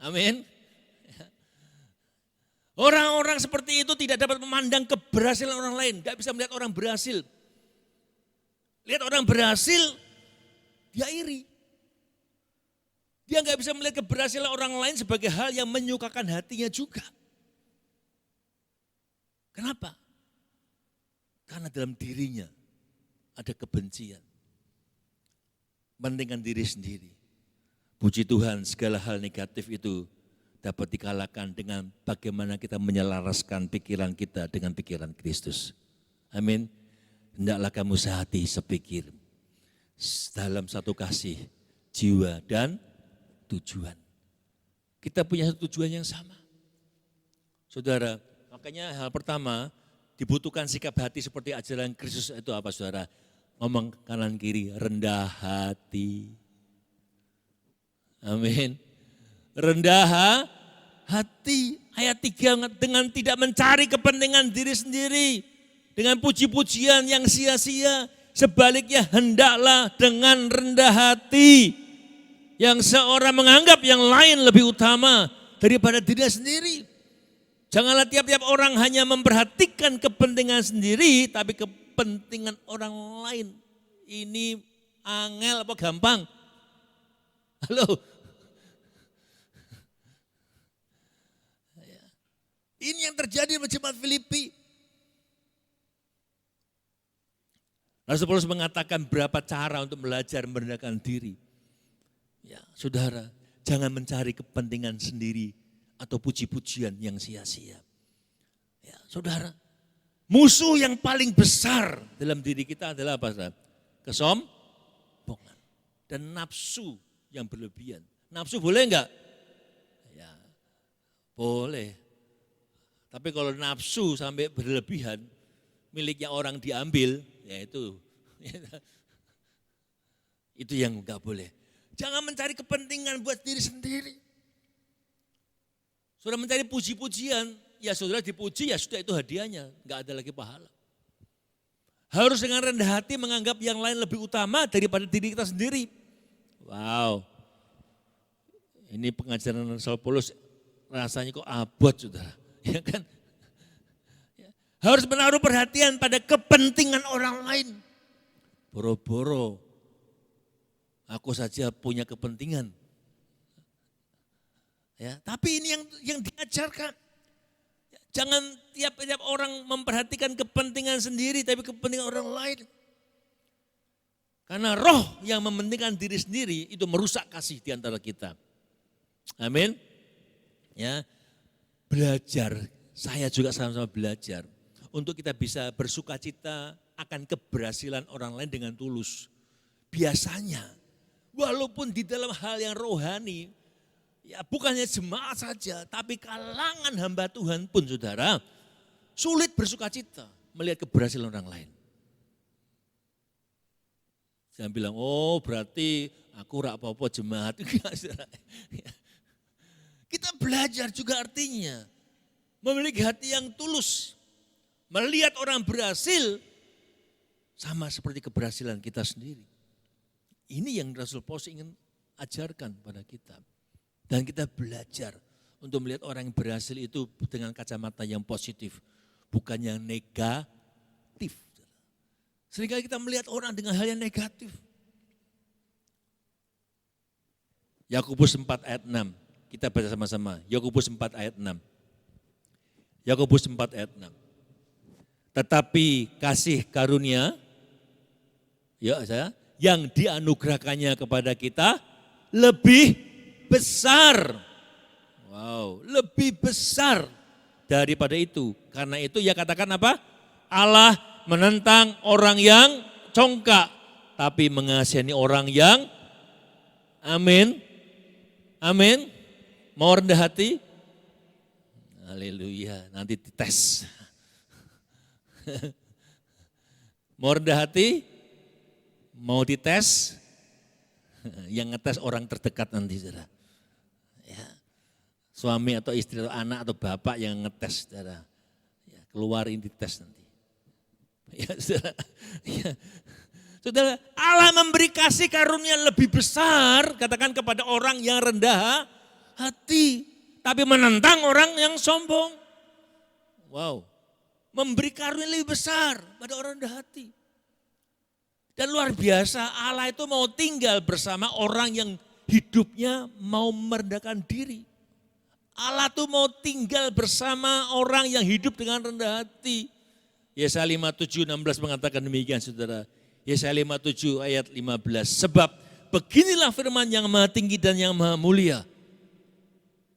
amin. Orang-orang seperti itu tidak dapat memandang keberhasilan orang lain, enggak bisa melihat orang berhasil. Lihat orang berhasil, dia iri. Dia enggak bisa melihat keberhasilan orang lain sebagai hal yang menyukakan hatinya juga. Kenapa? Karena dalam dirinya ada kebencian. Mementingkan diri sendiri. Puji Tuhan, segala hal negatif itu dapat dikalahkan dengan bagaimana kita menyelaraskan pikiran kita dengan pikiran Kristus. Amin. Hendaklah kamu sehati sepikir dalam satu kasih, jiwa dan tujuan. Kita punya satu tujuan yang sama. Saudara, makanya hal pertama dibutuhkan sikap hati seperti ajaran Kristus itu apa saudara? Ngomong kanan kiri, rendah hati. Amin. Rendah hati. Ayat 3, dengan tidak mencari kepentingan diri sendiri. Dengan puji-pujian yang sia-sia. Sebaliknya hendaklah dengan rendah hati. Yang seorang menganggap yang lain lebih utama daripada dirinya sendiri. Janganlah tiap-tiap orang hanya memperhatikan kepentingan sendiri, tapi kepentingan orang lain. Ini angel apa gampang? Halo? Ini yang terjadi di jemaat Filipi. Rasul Paulus mengatakan berapa cara untuk belajar merendahkan diri. Ya, saudara, jangan mencari kepentingan sendiri atau puji-pujian yang sia-sia. Ya, saudara, musuh yang paling besar dalam diri kita adalah apa? Saudara? Kesombongan dan nafsu yang berlebihan. Nafsu boleh enggak? Ya, boleh. Tapi kalau nafsu sampai berlebihan, miliknya orang diambil, ya itu yang enggak boleh. Jangan mencari kepentingan buat diri sendiri. Saudara mencari puji-pujian, ya saudara dipuji, ya sudah itu hadiahnya, enggak ada lagi pahala. Harus dengan rendah hati menganggap yang lain lebih utama daripada diri kita sendiri. Wow, ini pengajaran Rasul Paulus rasanya kok abot saudara. Ya kan? Harus menaruh perhatian pada kepentingan orang lain. Boro-boro aku saja punya kepentingan. Ya, tapi ini yang diajarkan. Jangan tiap orang memperhatikan kepentingan sendiri tapi kepentingan orang lain. Karena roh yang mementingkan diri sendiri itu merusak kasih di antara kita. Amin. Ya. Belajar, saya juga sama-sama belajar untuk kita bisa bersukacita akan keberhasilan orang lain dengan tulus. Biasanya, walaupun di dalam hal yang rohani, ya bukannya jemaat saja, tapi kalangan hamba Tuhan pun saudara, sulit bersukacita melihat keberhasilan orang lain. Jangan bilang, oh berarti aku rak apa-apa jemaat. Kita belajar juga artinya memiliki hati yang tulus. Melihat orang berhasil sama seperti keberhasilan kita sendiri. Ini yang Rasul Paulus ingin ajarkan pada kita. Dan kita belajar untuk melihat orang yang berhasil itu dengan kacamata yang positif. Bukan yang negatif. Seringkali kita melihat orang dengan hal yang negatif. Yakobus 4 ayat 6. Kita baca sama-sama, Yakobus 4 ayat 6. Yakobus 4 ayat 6. Tetapi kasih karunia, ya saya, yang dianugerahkannya kepada kita lebih besar. Wow, lebih besar daripada itu. Karena itu ya katakan apa? Allah menentang orang yang congkak, tapi mengasihani orang yang amin. Amin. Mau rendah hati? Haleluya, nanti dites. Mau rendah hati? Mau dites? Yang ngetes orang terdekat nanti saudara. Ya. Suami atau istri atau anak atau bapak yang ngetes saudara. Ya, keluarin dites nanti. Ya, saudara. Ya. Saudara, Allah memberi kasih karunia lebih besar, katakan kepada orang yang rendah hati, tapi menentang orang yang sombong. Wow, memberi karunia lebih besar pada orang rendah hati. Dan luar biasa, Allah itu mau tinggal bersama orang yang hidupnya mau merendahkan diri. Allah tuh mau tinggal bersama orang yang hidup dengan rendah hati. Yesaya 57:16 mengatakan demikian saudara. Yesaya 57 ayat 15. Sebab beginilah firman yang maha tinggi dan yang maha mulia.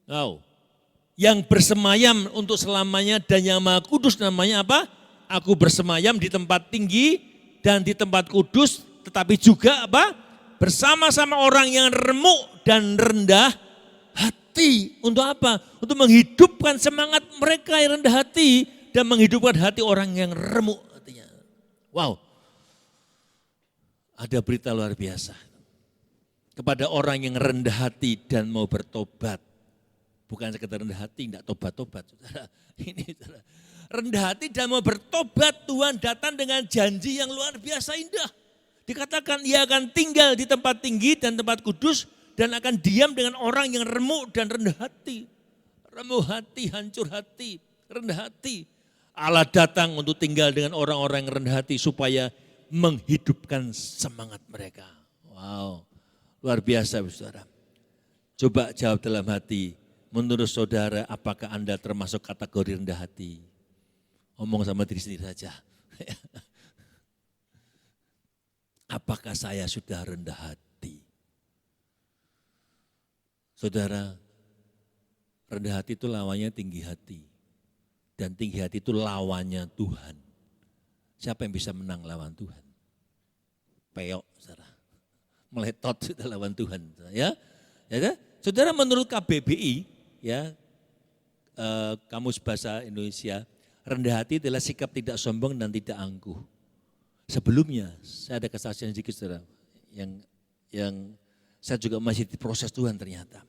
Wow. Yang bersemayam untuk selamanya dan yang maha kudus namanya apa? Aku bersemayam di tempat tinggi dan di tempat kudus, tetapi juga apa? Bersama-sama orang yang remuk dan rendah hati. Untuk apa? Untuk menghidupkan semangat mereka yang rendah hati dan menghidupkan hati orang yang remuk hatinya. Wow. Ada berita luar biasa kepada orang yang rendah hati dan mau bertobat. Bukan sekedar rendah hati, enggak tobat-tobat. Saudara. Ini saudara. Rendah hati dan mau bertobat, Tuhan datang dengan janji yang luar biasa indah. Dikatakan ia akan tinggal di tempat tinggi dan tempat kudus dan akan diam dengan orang yang remuk dan rendah hati. Remuk hati, hancur hati, rendah hati. Allah datang untuk tinggal dengan orang-orang yang rendah hati supaya menghidupkan semangat mereka. Wow, luar biasa saudara. Coba jawab dalam hati, menurut saudara apakah Anda termasuk kategori rendah hati? Omong sama diri sendiri saja. Apakah saya sudah rendah hati? Saudara, rendah hati itu lawannya tinggi hati. Dan tinggi hati itu lawannya Tuhan. Siapa yang bisa menang lawan Tuhan? Peok, saudara. Meletot sudah lawan Tuhan. Ya, kan? Saudara, menurut KBBI, ya, Kamus Bahasa Indonesia, rendah hati adalah sikap tidak sombong dan tidak angkuh. Sebelumnya, saya ada kesaksian sedikit, saudara, yang saya juga masih diproses Tuhan ternyata.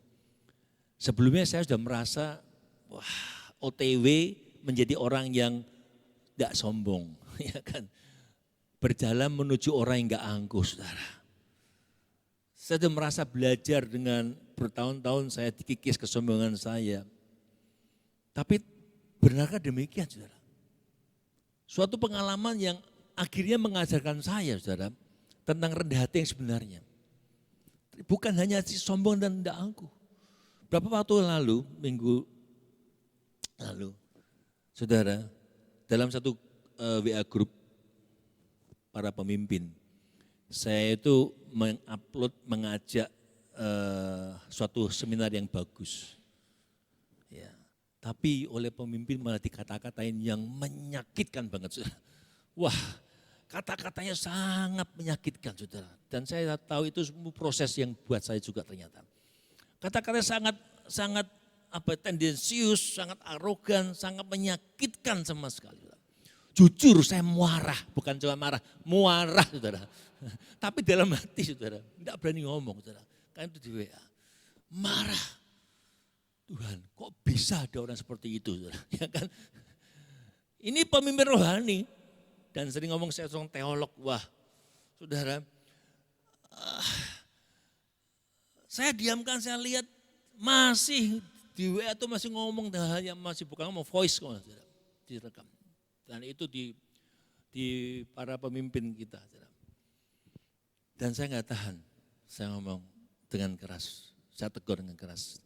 Sebelumnya saya sudah merasa, wah, OTW menjadi orang yang tidak sombong, ya kan. Berjalan menuju orang yang enggak angkuh, saudara. Saya sudah merasa belajar dengan bertahun-tahun saya dikikis kesombongan saya. Tapi benarkah demikian, saudara? Suatu pengalaman yang akhirnya mengajarkan saya, saudara, tentang rendah hati yang sebenarnya. Bukan hanya sombong dan tidak angkuh. Berapa waktu lalu, minggu lalu, saudara, dalam satu WA grup para pemimpin, saya itu mengajak suatu seminar yang bagus. Ya, tapi oleh pemimpin malah dikata-katain yang menyakitkan banget, saudara. Wah, kata-katanya sangat menyakitkan, saudara. Dan saya tahu itu semua proses yang buat saya juga ternyata. Kata-katanya sangat tendensius, sangat arogan, sangat menyakitkan sama sekali. Jujur saya marah, bukan cuma marah, muarah, saudara. Tapi dalam hati, saudara, tidak berani ngomong, saudara. Kan itu di WA. Marah. Tuhan, kok bisa ada orang seperti itu, saudara? Ya kan? Ini pemimpin rohani. Dan sering ngomong saya seorang teolog, wah, saudara. Saya diamkan, saya lihat masih di WA itu masih ngomong, hanya masih bukan ngomong voice, saudara, direkam. Dan itu di para pemimpin kita. Dan saya nggak tahan, saya ngomong dengan keras, saya tegur dengan keras.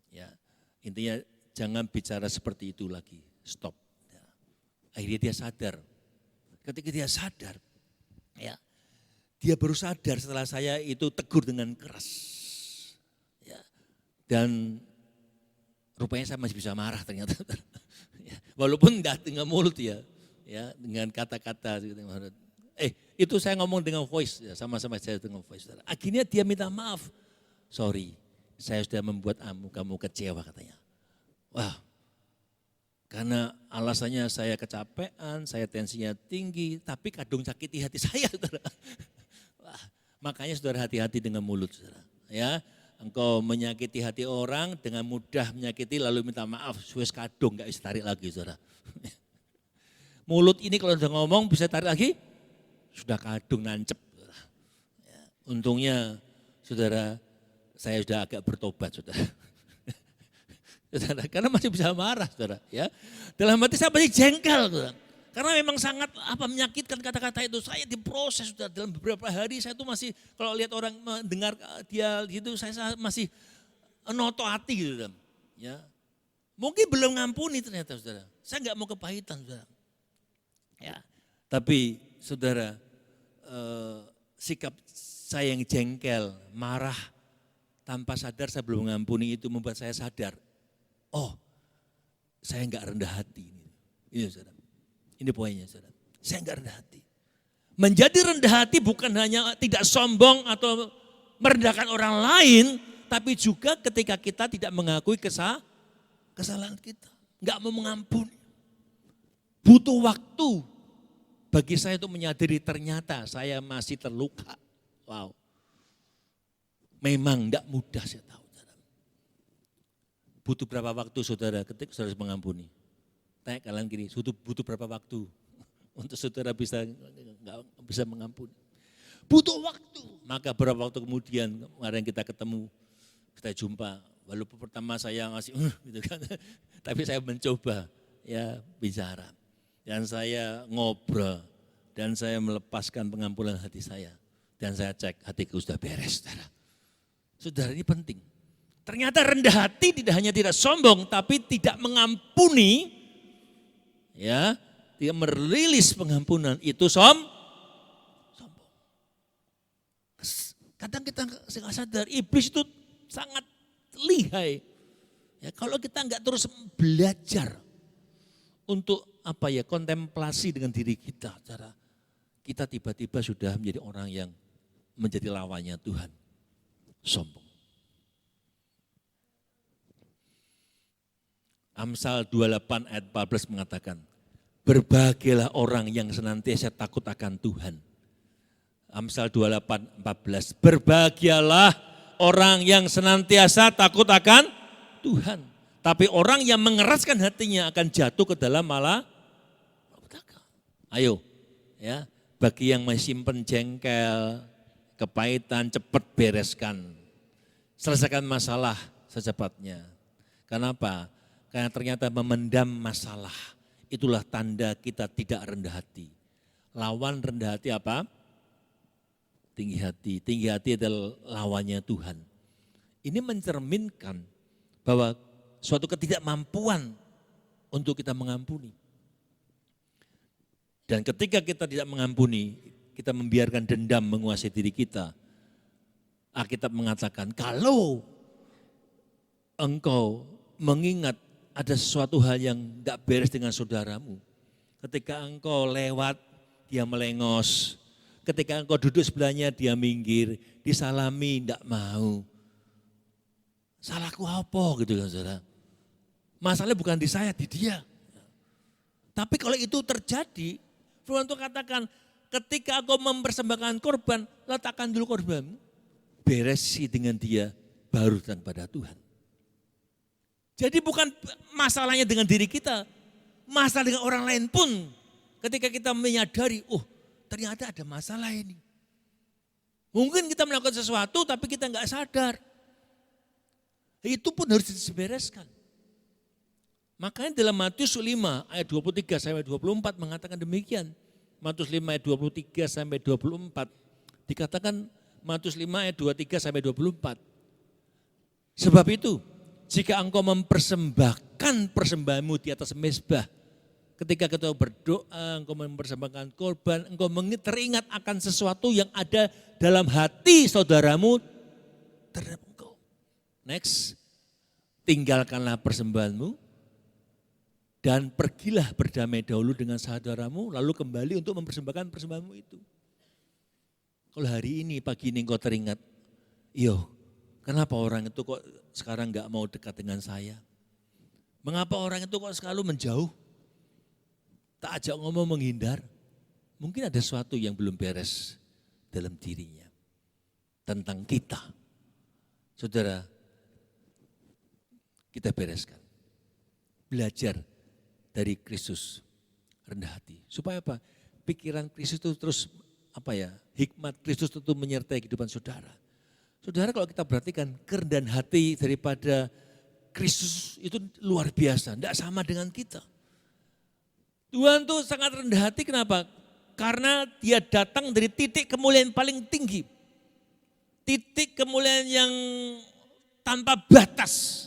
Ya, intinya jangan bicara seperti itu lagi, stop. Ya. Akhirnya dia sadar. Ketika dia sadar, ya, dia baru sadar setelah saya itu tegur dengan keras. Ya. Dan rupanya saya masih bisa marah ternyata. Ya, walaupun enggak dengan mulut ya dengan kata-kata. Itu saya ngomong dengan voice, ya, sama-sama saya dengan voice. Akhirnya dia minta maaf, sorry, saya sudah membuat kamu kecewa katanya. Wah, karena alasannya saya kecapean, saya tensinya tinggi, tapi kadung sakiti hati saya, saudara. Wah, makanya saudara hati-hati dengan mulut, saudara. Ya, engkau menyakiti hati orang dengan mudah menyakiti lalu minta maaf, suwes kadung gak bisa tarik lagi, saudara. Mulut ini kalau sudah ngomong bisa tarik lagi, sudah kadung nancep. Ya, untungnya saudara saya sudah agak bertobat, saudara. Saudara, karena masih bisa marah, saudara. Ya, dalam hati saya masih jengkel, saudara. Karena memang sangat menyakitkan kata-kata itu. Saya diproses, saudara, dalam beberapa hari saya tuh masih kalau lihat orang mendengar dia gitu, saya masih noto hati gitu, saudara. Ya, mungkin belum ngampuni ternyata, saudara. Saya nggak mau kepahitan, saudara. Ya, tapi saudara, sikap saya yang jengkel, marah, tanpa sadar saya belum mengampuni itu membuat saya sadar, oh saya enggak rendah hati. Ini saudara, ini poinnya saudara, saya enggak rendah hati. Menjadi rendah hati bukan hanya tidak sombong atau merendahkan orang lain, tapi juga ketika kita tidak mengakui kesalahan kita, enggak mau mengampuni. Butuh waktu bagi saya untuk menyadari ternyata saya masih terluka. Wow, memang enggak mudah saya tahu. Saudara. Butuh berapa waktu saudara ketika saudara mengampuni? Tanya kalian gini, butuh berapa waktu untuk saudara bisa mengampuni? Butuh waktu. Maka berapa waktu kemudian kemarin kita ketemu, kita jumpa. Walaupun pertama saya masih gitu kan, tapi saya mencoba ya bicara. Dan saya ngobrol, dan saya melepaskan pengampunan hati saya. Dan saya cek hatiku sudah beres, saudara. Saudara, ini penting. Ternyata rendah hati tidak hanya tidak sombong, tapi tidak mengampuni, ya, tidak merilis pengampunan, itu sombong. Kadang kita nggak sadar, iblis itu sangat lihai. Ya, kalau kita nggak terus belajar untuk apa ya, kontemplasi dengan diri kita. Cara kita tiba-tiba sudah menjadi orang yang menjadi lawannya Tuhan. Sombong. Amsal 28 ayat 14 mengatakan, berbahagialah orang yang senantiasa takut akan Tuhan. Amsal 28, 14, berbahagialah orang yang senantiasa takut akan Tuhan. Tapi orang yang mengeraskan hatinya akan jatuh ke dalam malapetaka. Ayo, ya, bagi yang masih simpen jengkel, kepahitan, cepat bereskan. Selesaikan masalah secepatnya. Kenapa? Karena ternyata memendam masalah, itulah tanda kita tidak rendah hati. Lawan rendah hati apa? Tinggi hati. Tinggi hati adalah lawannya Tuhan. Ini mencerminkan bahwa suatu ketidakmampuan untuk kita mengampuni. Dan ketika kita tidak mengampuni, kita membiarkan dendam menguasai diri kita. Alkitab mengatakan, kalau engkau mengingat ada sesuatu hal yang tidak beres dengan saudaramu, ketika engkau lewat, dia melengos. Ketika engkau duduk sebelahnya, dia minggir, disalami, tidak mau. Salahku apa gitu kan saudara. Masalahnya bukan di saya, di dia. Tapi kalau itu terjadi, Firman Tuhan katakan, ketika engkau mempersembahkan korban, letakkan dulu korbanmu. Beresi dengan dia, baru datang pada Tuhan. Jadi bukan masalahnya dengan diri kita, masalah dengan orang lain pun ketika kita menyadari, oh ternyata ada masalah ini. Mungkin kita melakukan sesuatu tapi kita nggak sadar. Itu pun harus dibereskan. Makanya dalam Matius 5 ayat 23 sampai 24 mengatakan demikian. Matius 5 ayat 23 sampai 24 dikatakan Matius 5 ayat 23 sampai 24. Sebab itu, jika engkau mempersembahkan persembahanmu di atas mezbah, ketika kita berdoa, engkau mempersembahkan korban, engkau teringat akan sesuatu yang ada dalam hati saudaramu terhadap engkau. Next, tinggalkanlah persembahanmu dan pergilah berdamai dahulu dengan saudaramu, lalu kembali untuk mempersembahkan persembahanmu itu. Kalau hari ini, pagi ini engkau teringat, iyo, kenapa orang itu kok sekarang enggak mau dekat dengan saya? Mengapa orang itu kok selalu menjauh? Tak ajak ngomong, menghindar. Mungkin ada sesuatu yang belum beres dalam dirinya. Tentang kita. Saudara, kita bereskan. Belajar dari Kristus, rendah hati. Supaya apa? Pikiran Kristus itu terus, hikmat Kristus itu menyertai kehidupan saudara. Saudara, kalau kita perhatikan kerendahan hati daripada Kristus itu luar biasa, tidak sama dengan kita. Tuhan tuh sangat rendah hati, kenapa? Karena dia datang dari titik kemuliaan paling tinggi. Titik kemuliaan yang tanpa batas.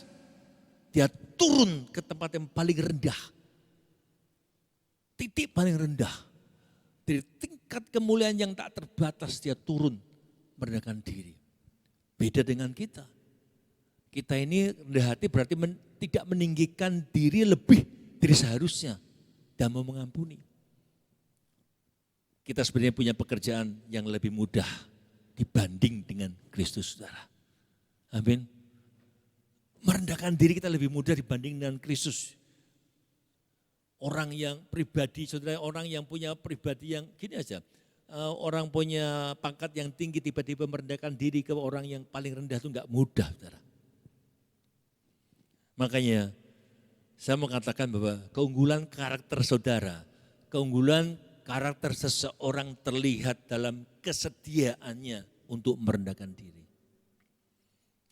Dia turun ke tempat yang paling rendah. Titik paling rendah. Dari tingkat kemuliaan yang tak terbatas dia turun merendahkan diri. Beda dengan kita. Kita ini rendah hati berarti tidak meninggikan diri lebih dari seharusnya dan mau mengampuni. Kita sebenarnya punya pekerjaan yang lebih mudah dibanding dengan Kristus, saudara. Amin. Merendahkan diri kita lebih mudah dibanding dengan Kristus. Orang yang pribadi, saudara, orang yang punya pribadi yang gini aja. Orang punya pangkat yang tinggi tiba-tiba merendahkan diri ke orang yang paling rendah itu enggak mudah, saudara. Makanya saya mau katakan bahwa keunggulan karakter saudara, keunggulan karakter seseorang terlihat dalam kesediaannya untuk merendahkan diri.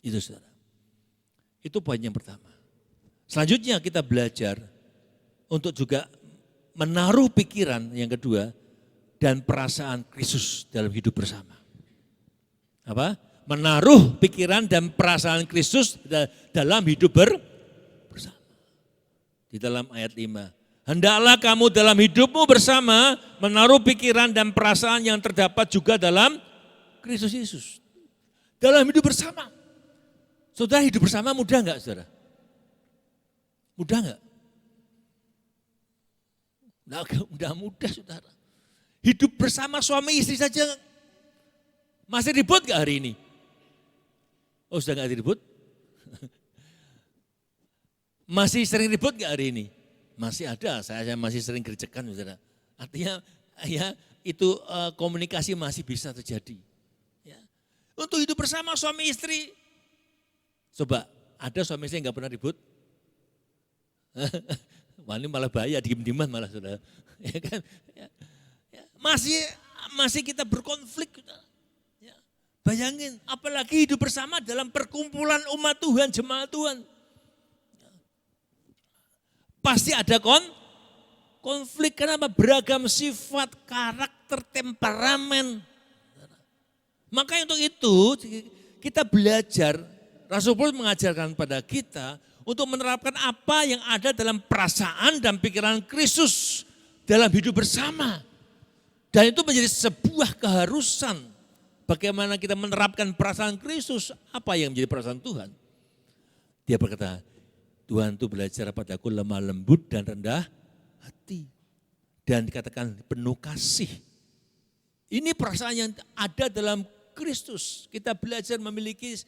Itu saudara. Itu poin yang pertama. Selanjutnya kita belajar untuk juga menaruh pikiran yang kedua dan perasaan Kristus dalam hidup bersama. Apa? Menaruh pikiran dan perasaan Kristus dalam hidup bersama. Di dalam ayat 5. Hendaklah kamu dalam hidupmu bersama menaruh pikiran dan perasaan yang terdapat juga dalam Kristus Yesus. Dalam hidup bersama. Saudara, hidup bersama mudah enggak, saudara? Mudah enggak? Nggak mudah saudara. Hidup bersama suami istri saja masih ribut gak hari ini? Oh sudah gak ribut? Masih sering ribut gak hari ini? Masih ada, saya masih sering gercekan saudara. Artinya ya itu komunikasi masih bisa terjadi. Ya. Untuk hidup bersama suami istri, coba ada suami istri yang gak pernah ribut? Wah ini malah bahaya, diem-dieman malah saudara. Ya kan? Ya. Ya. Masih kita berkonflik. Ya. Bayangin, apalagi hidup bersama dalam perkumpulan umat Tuhan, jemaat Tuhan. Pasti ada konflik, kenapa? Beragam sifat, karakter, temperamen. Maka untuk itu kita belajar, Rasul Paulus mengajarkan pada kita untuk menerapkan apa yang ada dalam perasaan dan pikiran Kristus dalam hidup bersama. Dan itu menjadi sebuah keharusan. Bagaimana kita menerapkan perasaan Kristus, apa yang menjadi perasaan Tuhan. Dia berkata, Tuhan itu belajar padaku lemah lembut dan rendah hati. Dan dikatakan penuh kasih. Ini perasaan yang ada dalam Kristus. Kita belajar memiliki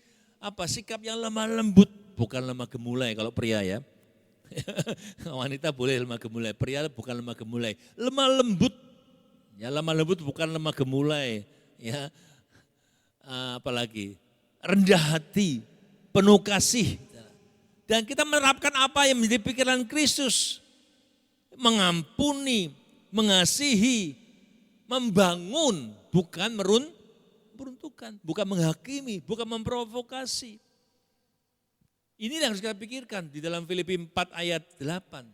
sikap yang lemah lembut. Bukan lemah gemulai kalau pria ya. Wanita boleh lemah gemulai, pria bukan lemah gemulai. Lemah lembut. Ya lemah lembut bukan lemah gemulai. Ya. Apalagi rendah hati, penuh kasih. Dan kita menerapkan apa yang menjadi pikiran Kristus. Mengampuni, mengasihi, membangun, bukan meruntuhkan, bukan menghakimi, bukan memprovokasi. Ini yang harus kita pikirkan di dalam Filipi 4 ayat 8.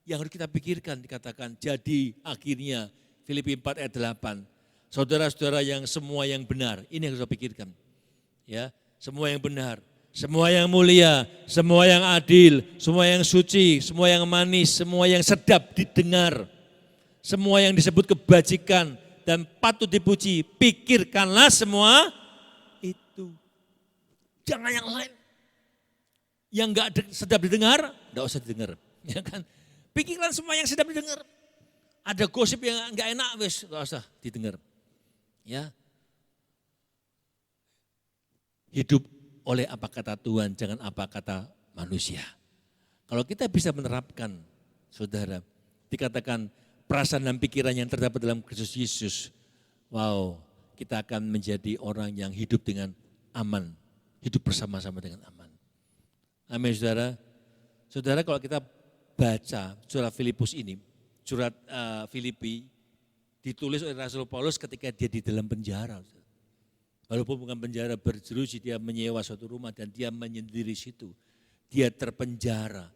Yang harus kita pikirkan dikatakan, jadi akhirnya Filipi 4 ayat 8. Saudara-saudara yang semua yang benar, ini yang harus kita pikirkan. Ya, semua yang benar. Semua yang mulia, semua yang adil, semua yang suci, semua yang manis, semua yang sedap didengar. Semua yang disebut kebajikan dan patut dipuji, pikirkanlah semua itu. Jangan yang lain. Yang enggak sedap didengar, enggak usah didengar. Ya kan? Pikirkan semua yang sedap didengar. Ada gosip yang enggak enak, wes enggak usah didengar. Ya. Hidup oleh apa kata Tuhan, jangan apa kata manusia. Kalau kita bisa menerapkan, saudara, dikatakan perasaan dan pikiran yang terdapat dalam Kristus Yesus, wow, kita akan menjadi orang yang hidup dengan aman, hidup bersama-sama dengan aman. Amin, saudara. Saudara, kalau kita baca surat Filipus ini, surat Filipi, ditulis oleh Rasul Paulus ketika dia di dalam penjara. Walaupun bukan penjara berjeruji, dia menyewa suatu rumah dan dia menyendiri situ. Dia terpenjara.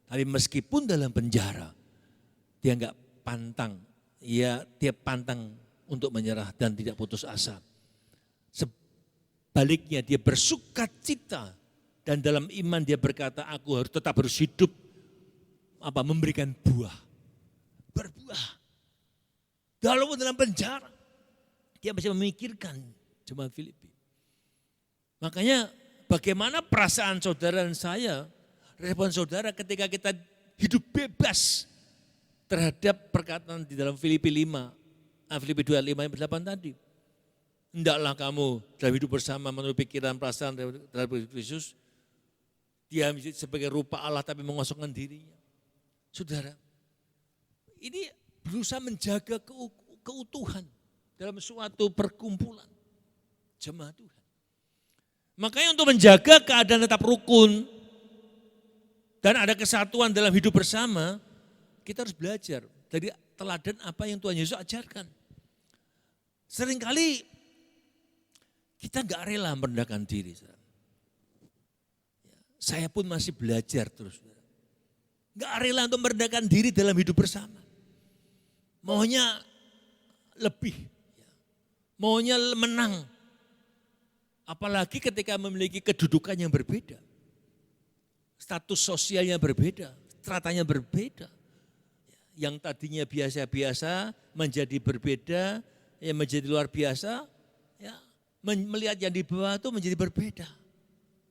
Tapi meskipun dalam penjara, dia enggak pantang. Dia pantang untuk menyerah dan tidak putus asa. Sebaliknya dia bersuka cita. Dan dalam iman dia berkata, aku tetap harus hidup. Memberikan buah. Berbuah. Walaupun dalam penjara, dia masih memikirkan jemaat Filipi. Makanya bagaimana perasaan saudara dan saya, respon saudara ketika kita hidup bebas terhadap perkataan di dalam Filipi 5, Filipi 2, 5, 8 tadi. Hendaklah kamu dalam hidup bersama menurut pikiran perasaan terhadap Kristus. Dia sebagai rupa Allah tapi mengosongkan dirinya. Saudara, ini berusaha menjaga keutuhan dalam suatu perkumpulan jemaat Tuhan. Makanya untuk menjaga keadaan tetap rukun dan ada kesatuan dalam hidup bersama, kita harus belajar dari teladan apa yang Tuhan Yesus ajarkan. Seringkali kita enggak rela merendahkan diri. Saya pun masih belajar terus. Enggak rela untuk merendahkan diri dalam hidup bersama. Maunya lebih, maunya menang. Apalagi ketika memiliki kedudukan yang berbeda. Status sosialnya berbeda, stratanya berbeda. Yang tadinya biasa-biasa menjadi berbeda, yang menjadi luar biasa, ya, melihat yang di bawah itu menjadi berbeda.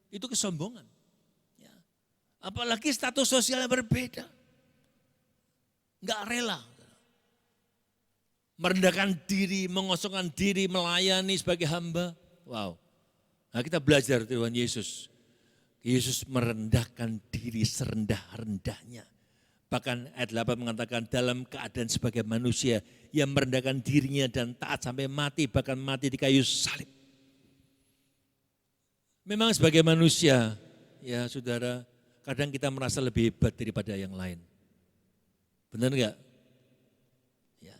Itu kesombongan. Ya. Apalagi status sosialnya berbeda. Enggak rela. merendahkan diri, mengosongkan diri, melayani sebagai hamba. Wow. Nah, kita belajar dari Tuhan Yesus. Yesus merendahkan diri serendah-rendahnya. Bahkan ayat 8 mengatakan dalam keadaan sebagai manusia, ia merendahkan dirinya dan taat sampai mati, bahkan mati di kayu salib. Memang sebagai manusia, ya saudara, kadang kita merasa lebih hebat daripada yang lain. Benar enggak? Ya.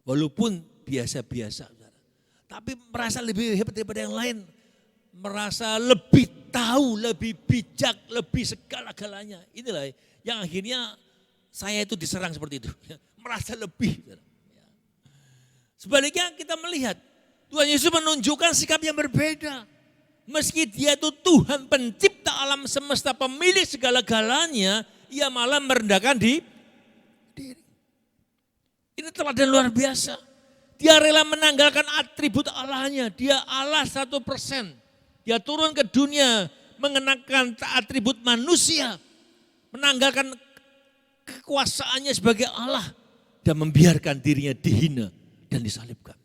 Walaupun biasa-biasa, saudara. Tapi merasa lebih hebat daripada yang lain. Merasa lebih tahu, lebih bijak, lebih segala-galanya. Inilah yang akhirnya saya itu diserang seperti itu. Merasa lebih. Sebaliknya kita melihat Tuhan Yesus menunjukkan sikap yang berbeda. Meski dia itu Tuhan pencipta alam semesta, pemilik segala-galanya, ia malah merendahkan diri. Ini teladan luar biasa. Dia rela menanggalkan atribut Allahnya. Dia Allah 100%. Dia turun ke dunia mengenakan atribut manusia. Menanggalkan kekuasaannya sebagai Allah. Dan membiarkan dirinya dihina dan disalibkan.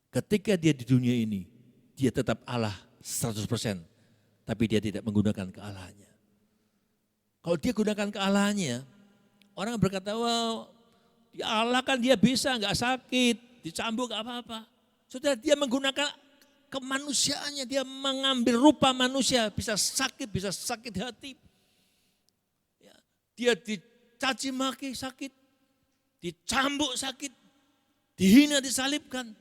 Ketika dia di dunia ini, dia tetap Allah 100%, tapi dia tidak menggunakan kealahannya. Kalau dia gunakan kealahannya, orang berkata, wah dia Allah kan dia bisa, nggak sakit, dicambuk nggak apa-apa. Saudara, dia menggunakan kemanusiaannya, dia mengambil rupa manusia, bisa sakit hati. Dia dicaci maki sakit, dicambuk sakit, dihina disalibkan.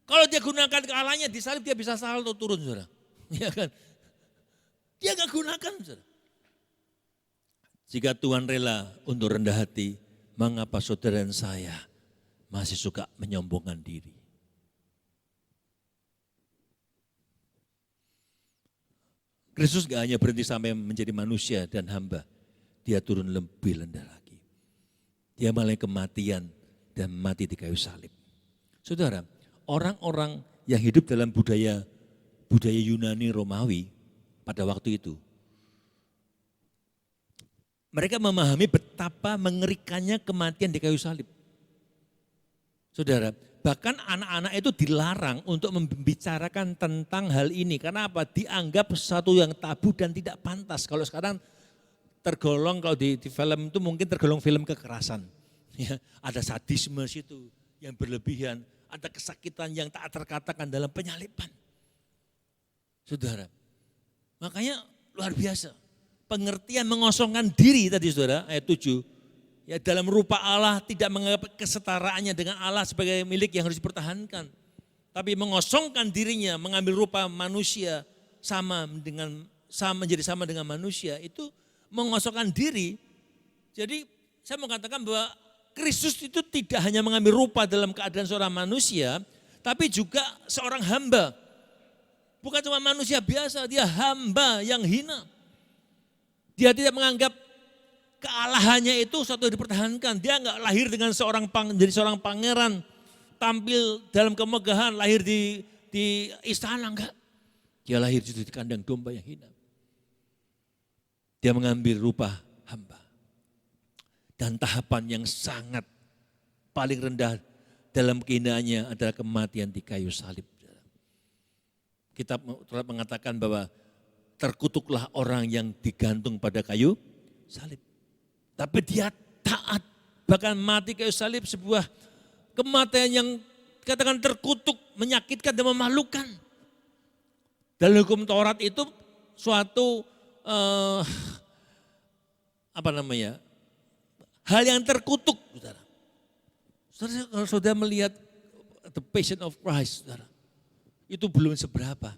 Kalau dia gunakan kealahannya disalib, dia bisa salto turun, saudara. Ya kan? Dia gak gunakan, saudara. Jika Tuhan rela untuk rendah hati, mengapa saudara dan saya masih suka menyombongkan diri? Kristus gak hanya berhenti sampai menjadi manusia dan hamba, dia turun lebih rendah lagi. Dia malah kematian dan mati di kayu salib. Saudara, orang-orang yang hidup dalam budaya Yunani Romawi pada waktu itu, mereka memahami betapa mengerikannya kematian di kayu salib. Saudara, bahkan anak-anak itu dilarang untuk membicarakan tentang hal ini. Karena apa? Dianggap sesuatu yang tabu dan tidak pantas. Kalau sekarang tergolong, kalau di film itu mungkin tergolong film kekerasan. Ya, ada sadisme situ yang berlebihan. Ada kesakitan yang tak terkatakan dalam penyaliban. Saudara, makanya luar biasa. Pengertian mengosongkan diri tadi saudara, ayat 7. Ya, dalam rupa Allah tidak menganggap kesetaraannya dengan Allah sebagai milik yang harus dipertahankan. Tapi mengosongkan dirinya, mengambil rupa manusia menjadi sama dengan manusia, itu mengosongkan diri. Jadi saya mau katakan bahwa Kristus itu tidak hanya mengambil rupa dalam keadaan seorang manusia, tapi juga seorang hamba. Bukan cuma manusia biasa, dia hamba yang hina. Dia tidak menganggap kealahannya itu suatu yang dipertahankan. Dia enggak lahir dengan jadi seorang pangeran, tampil dalam kemegahan, lahir di istana, enggak. Dia lahir di kandang domba yang hina. Dia mengambil rupa hamba. Dan tahapan yang sangat paling rendah dalam kehinaannya adalah kematian di kayu salib. Kitab mengatakan bahwa terkutuklah orang yang digantung pada kayu salib. Tapi dia taat, bahkan mati kayu salib, sebuah kematian yang katakan terkutuk, menyakitkan dan memalukan. Dalam hukum Taurat itu suatu hal yang terkutuk, saudara. Kalau saudara melihat the Passion of Christ, saudara, itu belum seberapa.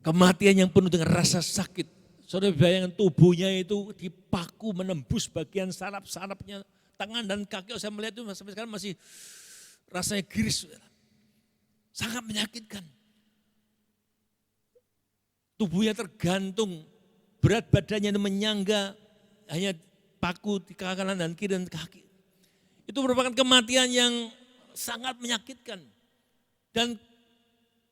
Kematian yang penuh dengan rasa sakit. Saudara bayangkan tubuhnya itu dipaku menembus bagian saraf-sarafnya, tangan dan kaki. Saya melihat itu sampai sekarang masih rasanya giris, saudara. Sangat menyakitkan. Tubuhnya tergantung, berat badannya menyangga, hanya paku di kanan dan kiri dan kaki. Itu merupakan kematian yang sangat menyakitkan. Dan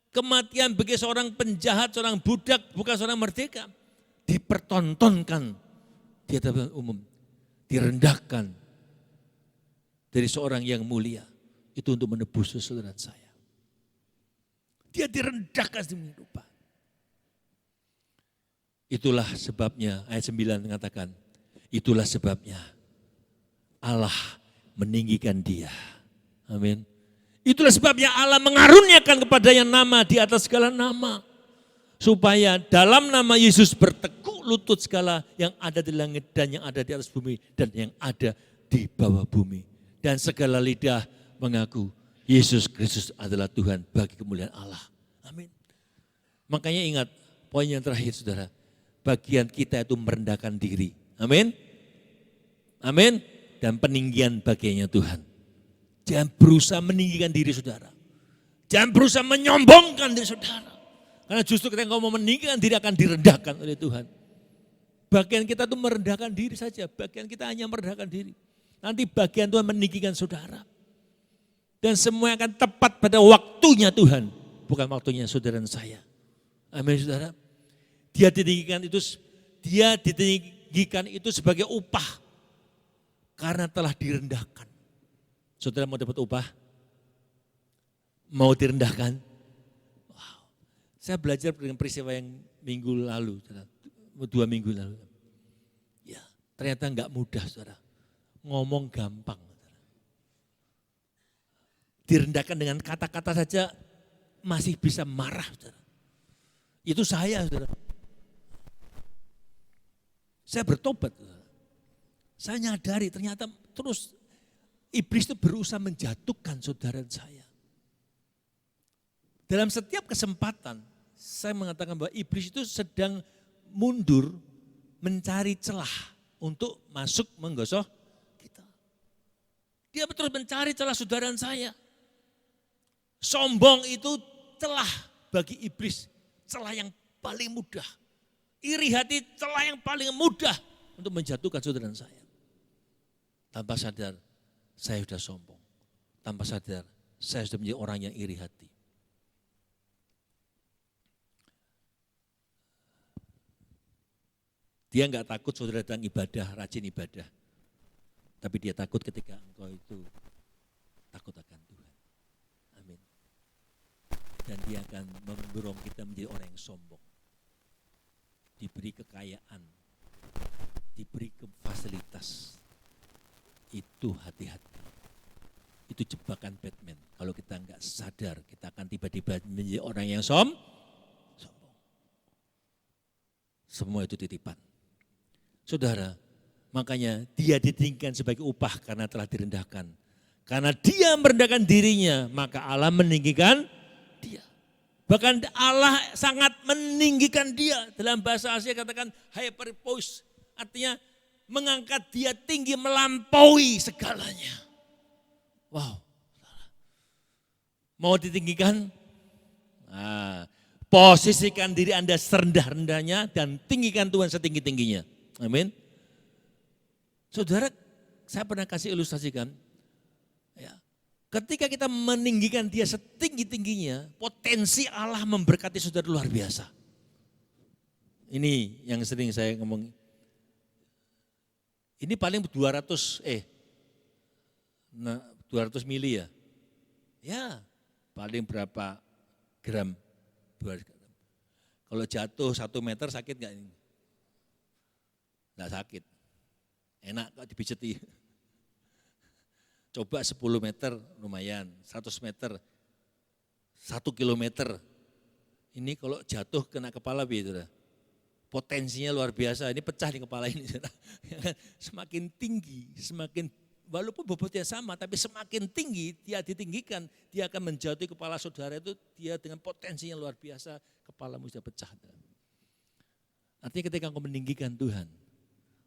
kematian bagi seorang penjahat, seorang budak, bukan seorang merdeka. Dipertontonkan di hadapan umum, direndahkan, dari seorang yang mulia. Itu untuk menebus saudara saya. Dia direndahkan sedemikian rupa. Itulah sebabnya ayat 9 mengatakan, itulah sebabnya Allah meninggikan dia. Amin. Itulah sebabnya Allah mengaruniakan kepadanya nama di atas segala nama. Supaya dalam nama Yesus bertekuk lutut segala yang ada di langit dan yang ada di atas bumi dan yang ada di bawah bumi. Dan segala lidah mengaku Yesus Kristus adalah Tuhan bagi kemuliaan Allah. Amin. Makanya ingat poin yang terakhir saudara. Bagian kita itu merendahkan diri. Amin. Amin. Dan peninggian bagiannya Tuhan. Jangan berusaha meninggikan diri saudara. Jangan berusaha menyombongkan diri saudara. Karena justru ketika engkau mau meninggikan diri akan direndahkan oleh Tuhan. Bagian kita itu merendahkan diri saja. Bagian kita hanya merendahkan diri. Nanti bagian Tuhan meninggikan saudara. Dan semua akan tepat pada waktunya Tuhan. Bukan waktunya saudara dan saya. Amin saudara. Dia ditinggikan itu sebagai upah. Karena telah direndahkan. Saudara mau dapat upah? Mau direndahkan? Wow. Saya belajar dengan peristiwa yang minggu lalu. 2 minggu lalu. Ya, ternyata enggak mudah saudara. Ngomong gampang. Saudara. Direndahkan dengan kata-kata saja masih bisa marah saudara. Itu saya saudara. Saya bertobat. Saya nyadari ternyata terus iblis itu berusaha menjatuhkan saudara saya. Dalam setiap kesempatan saya mengatakan bahwa iblis itu sedang mundur mencari celah untuk masuk menggosok kita. Dia terus mencari celah saudara saya. Sombong itu celah bagi iblis, celah yang paling mudah. Iri hati celah yang paling mudah untuk menjatuhkan saudara saya. Tanpa sadar saya sudah sombong. Tanpa sadar saya sudah menjadi orang yang iri hati. Dia enggak takut saudara datang ibadah, rajin ibadah. Tapi dia takut ketika engkau itu takut akan Tuhan. Amin. Dan dia akan mendorong kita menjadi orang yang sombong. Diberi kekayaan, diberi fasilitas, itu hati-hati. Itu jebakan Batman. Kalau kita enggak sadar, kita akan tiba-tiba menjadi orang yang sombong. Semua itu titipan. Saudara, makanya dia ditinggikan sebagai upah karena telah direndahkan. Karena dia merendahkan dirinya, maka Allah meninggikan dia. Bahkan Allah sangat meninggikan dia. Dalam bahasa Asia katakan hyperpose. Artinya mengangkat dia tinggi melampaui segalanya. Wow. Mau ditinggikan? Nah, posisikan diri Anda serendah-rendahnya dan tinggikan Tuhan setinggi-tingginya. Amin. Saudara, saya pernah kasih ilustrasikan. Ya, ketika kita meninggikan dia setinggi-tingginya, potensi Allah memberkati saudara luar biasa. Ini yang sering saya ngomong. Ini paling 200 mili ya. Ya, paling berapa gram? Kalau jatuh 1 meter sakit enggak ini? Enggak sakit. Enak kok dipijeti. Coba 10 meter lumayan, 100 meter, 1 kilometer. Ini kalau jatuh kena kepala begitu. Potensinya luar biasa, ini pecah di kepala ini. Semakin tinggi, semakin walaupun bobotnya sama, tapi semakin tinggi dia ditinggikan, dia akan menjatuhi kepala saudara itu, dia dengan potensinya luar biasa, kepalamu sudah pecah. Artinya ketika engkau meninggikan Tuhan,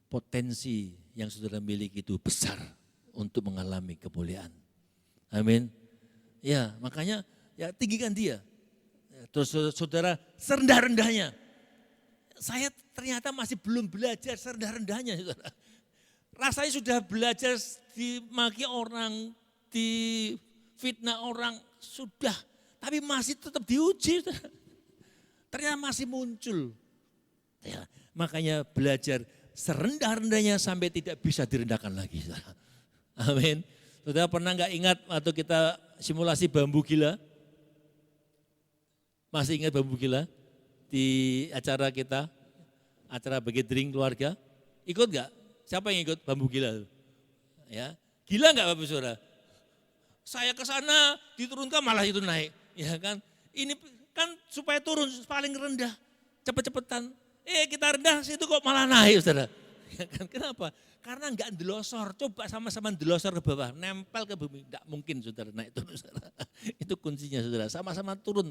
potensi yang saudara miliki itu besar untuk mengalami kemuliaan. Amin. Ya, makanya ya tinggikan dia. Terus saudara serendah-rendahnya. Saya ternyata masih belum belajar serendah-rendahnya. Saudara. Rasanya sudah belajar dimaki orang, difitnah orang, sudah. Tapi masih tetap diuji. Saudara. Ternyata masih muncul. Ya, makanya belajar serendah-rendahnya sampai tidak bisa direndahkan lagi. Saudara. Amin. Saudara pernah nggak ingat waktu kita simulasi bambu gila? Masih ingat bambu gila di acara kita, acara gathering keluarga? Ikut nggak? Siapa yang ikut bambu gila? Ya, gila nggak Bapak Saudara? Saya ke sana diturunkan malah itu naik, ya kan? Ini kan supaya turun paling rendah, cepet-cepetan. Kita rendah situ kok malah naik, Saudara. Ya kan? Kenapa? Karena enggak ndelosor. Coba sama-sama ndelosor ke bawah, nempel ke bumi. Enggak mungkin Saudara naik turun, Saudara. Itu kuncinya, Saudara. Sama-sama turun,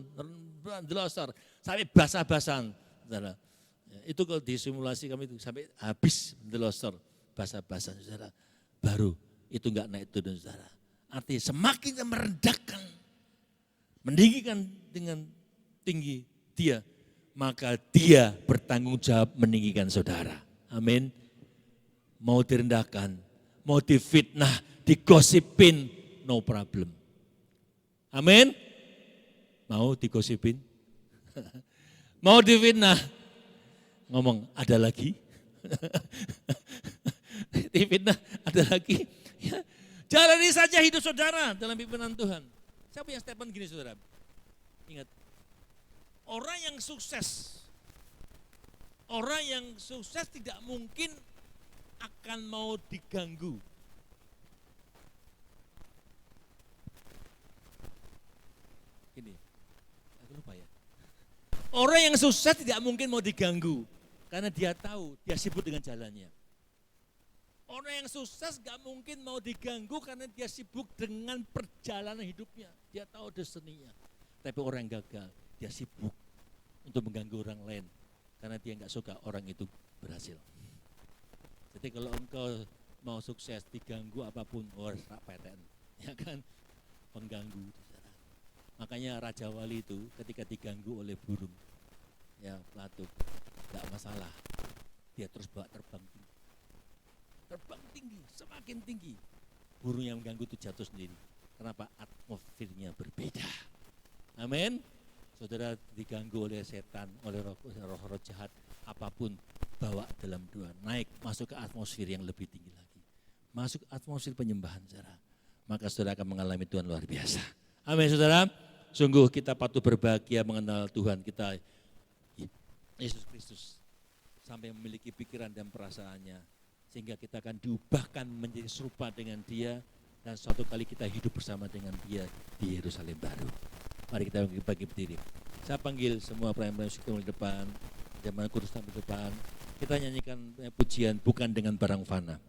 ndelosor sampai basah-basahan, Saudara. Ya, itu kalau di simulasi kami itu sampai habis ndelosor, basah-basahan, Saudara. Baru itu enggak naik turun, Saudara. Artinya semakin merendahkan, meninggikan dengan tinggi dia, maka dia bertanggung jawab meninggikan saudara. Amin. Mau direndahkan, mau difitnah, digosipin, no problem. Amin. Mau digosipin, mau difitnah, ngomong ada lagi. Difitnah ada lagi. Ya. Jalani saja hidup saudara dalam pimpinan Tuhan. Siapa yang statement gini saudara? Ingat, orang yang sukses tidak mungkin akan mau diganggu. Ini, aku lupa ya. Orang yang sukses tidak mungkin mau diganggu, karena dia tahu, dia sibuk dengan jalannya. Orang yang sukses gak mungkin mau diganggu karena dia sibuk dengan perjalanan hidupnya. Dia tahu destiny-nya. Tapi orang yang gagal, dia sibuk untuk mengganggu orang lain. Karena dia gak suka orang itu berhasil. Jadi kalau engkau mau sukses diganggu apapun, harus PTN. Ya kan? Pengganggu. Makanya Raja Wali itu ketika diganggu oleh burung, ya pelatuk, gak masalah. Dia terus bawa terbang tinggi. Terbang tinggi, semakin tinggi. Burung yang mengganggu itu jatuh sendiri. Kenapa? Atmosfernya berbeda. Amin. Saudara diganggu oleh setan, oleh roh-roh jahat, apapun, bawa dalam doa. Naik, masuk ke atmosfer yang lebih tinggi lagi. Masuk ke atmosfer penyembahan, saudara. Maka saudara akan mengalami Tuhan luar biasa. Amin, saudara. Sungguh kita patut berbahagia mengenal Tuhan kita, Yesus Kristus. Sampai memiliki pikiran dan perasaannya. Sehingga kita akan diubahkan menjadi serupa dengan dia dan suatu kali kita hidup bersama dengan dia di Yerusalem baru. Mari kita bagi berdiri. Saya panggil semua pelayan-pelayan musik di depan, Zaman Kudus di depan. Kita nyanyikan pujian bukan dengan barang fana.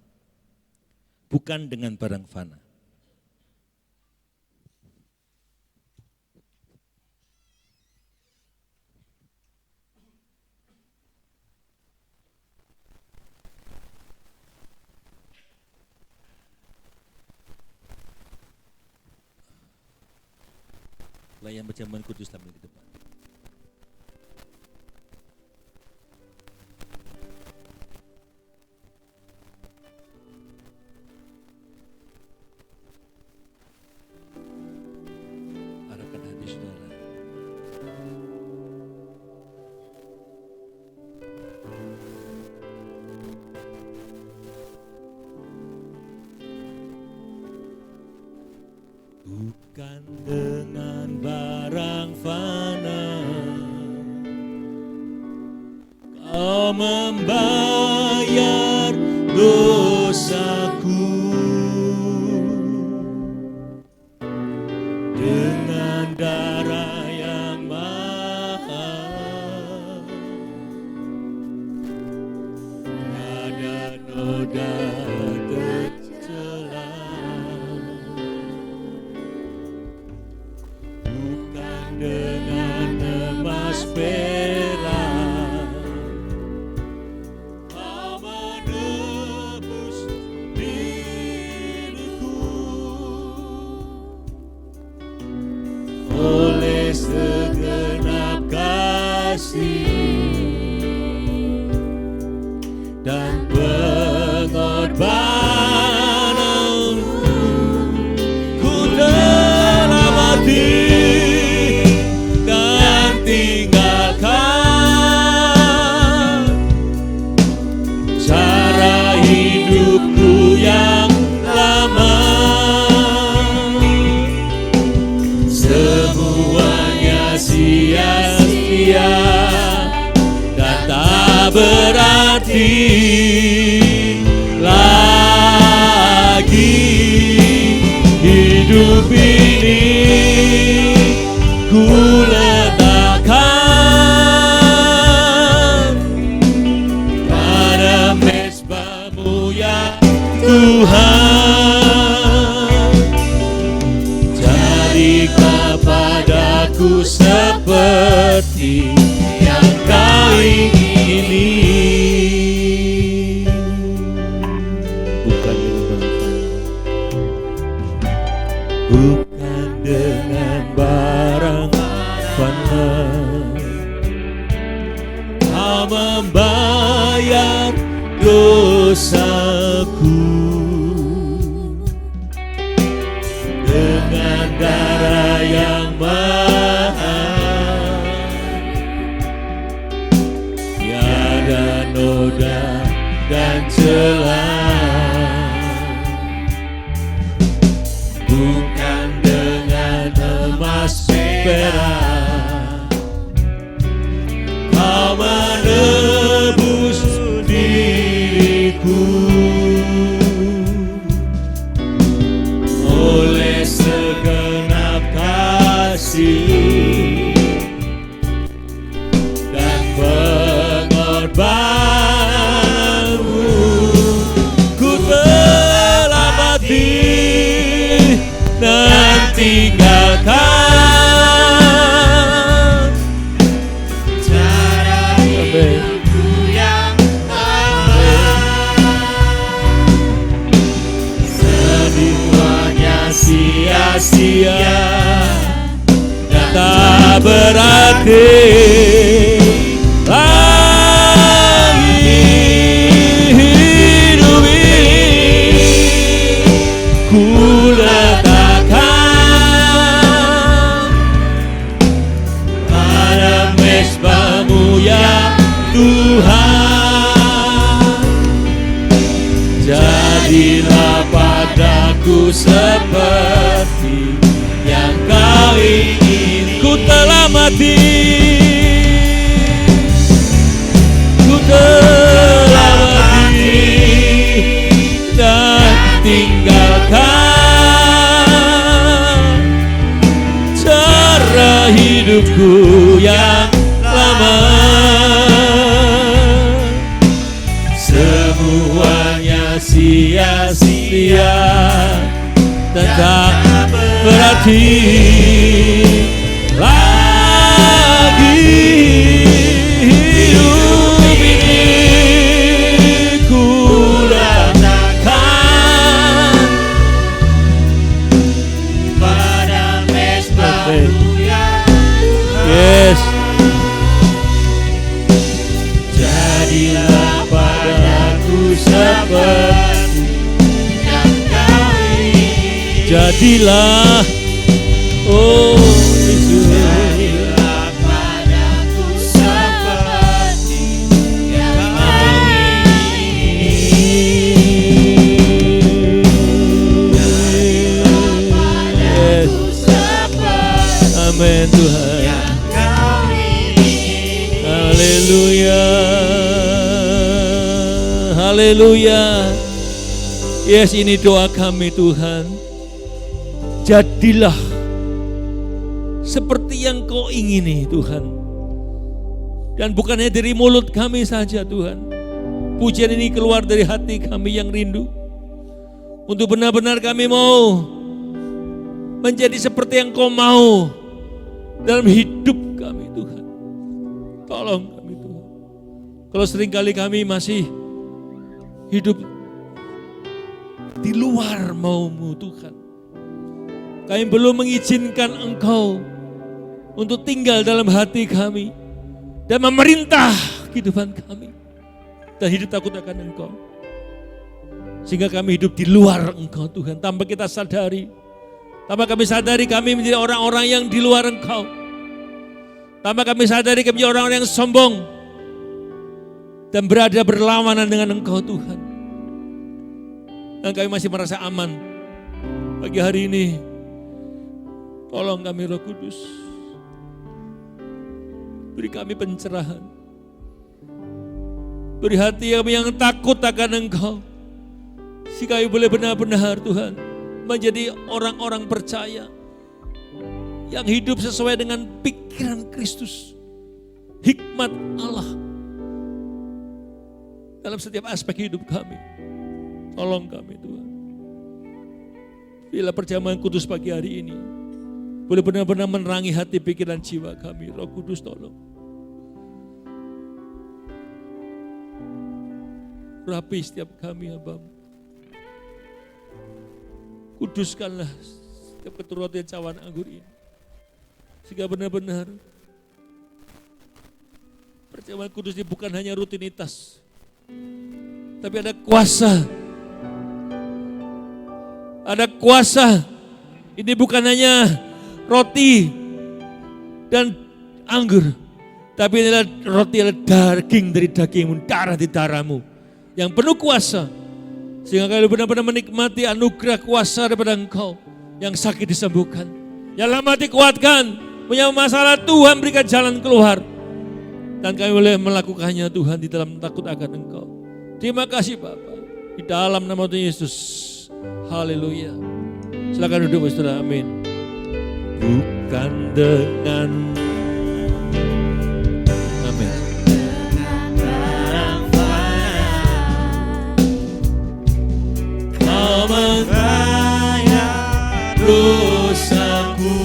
Bukan dengan barang fana. Pelayan berjamaah Kudus tampil di depan. Arahkan hati saudara. Bukan dengan barang fana kau membayar dosaku, dengan darah yang mahal, ada noda tercela. Dengan emas perak kau menebus diriku, oleh segenap kasih dan pengorbanan berarti lagi hidup ini ku letakkan pada mezbah-Mu ya Tuhan. Jadilah padaku seperti yang Kau ingini. Bukan dengan barang fana Kau membayar dosaku, dengan darah yang mahal, tiada noda dan celah. Bukan dengan emas perak Kau menebus diriku, oleh segenap kasih dan pengorbananmu. Ku telah mati dan tinggalkan cara hidupku yang aman. Semuanya sia-sia dan tak berarti lagi hidup ini ku letakkan pada mezbah-Mu ya Tuhan. Jadilah padaku seperti yang Kau ingin. Ku telah mati, ku telah mati dan tinggalkan cara hidupku yang lama. Semuanya sia-sia dan tak berarti lagi hidup ini ku letakkan pada mezbah-Mu ya Tuhan. Yes. Jadilah padaku seperti yang Kau ingini. Jadilah, oh Yesus. Jadilah padaku seperti yang Kau ingini. Jadilah padaku seperti amin Tuhan yang Kau ingini. Haleluya, haleluya. Yes, ini doa kami Tuhan. Jadilah seperti yang Kau ingini Tuhan. Dan bukan hanya dari mulut kami saja Tuhan. Pujian ini keluar dari hati kami yang rindu. Untuk benar-benar kami mau menjadi seperti yang Kau mau dalam hidup kami Tuhan. Tolong kami Tuhan. Kalau seringkali kami masih hidup di luar mau-Mu Tuhan. Kami belum mengizinkan Engkau untuk tinggal dalam hati kami dan memerintah kehidupan kami. Dan hidup takut akan Engkau. Sehingga kami hidup di luar Engkau Tuhan. Tanpa kita sadari. Tanpa kami sadari kami menjadi orang-orang yang di luar Engkau. Tanpa kami sadari kami menjadi orang-orang yang sombong. Dan berada berlawanan dengan Engkau Tuhan. Dan kami masih merasa aman. Pagi hari ini, tolong kami Roh Kudus. Beri kami pencerahan. Beri hati kami yang takut akan Engkau. Sehingga kami boleh benar-benar Tuhan menjadi orang-orang percaya yang hidup sesuai dengan pikiran Kristus, hikmat Allah dalam setiap aspek hidup kami. Tolong kami Tuhan. Bila perjamuan kudus pagi hari ini boleh benar-benar menerangi hati, pikiran, jiwa kami. Roh Kudus tolong. Rapi setiap kami hamba-Mu. Kuduskanlah setiap keturunan cawan anggur ini. Sehingga benar-benar perjamuan kudus ini bukan hanya rutinitas, tapi ada kuasa. Ada kuasa. Ini bukan hanya roti dan anggur, tapi inilah roti adalah daging dari dagingmu, darah di darahmu yang penuh kuasa. Sehingga kalian benar-benar menikmati anugerah kuasa daripada Engkau. Yang sakit disembuhkan, yang lemah dikuatkan, punya masalah Tuhan berikan jalan keluar. Dan kami boleh melakukannya Tuhan di dalam takut akan Engkau. Terima kasih Bapa. Di dalam nama Tuhan Yesus. Haleluya. Silakan duduk saudara. Amin. Bukan dengan amin. Kau membayar dosaku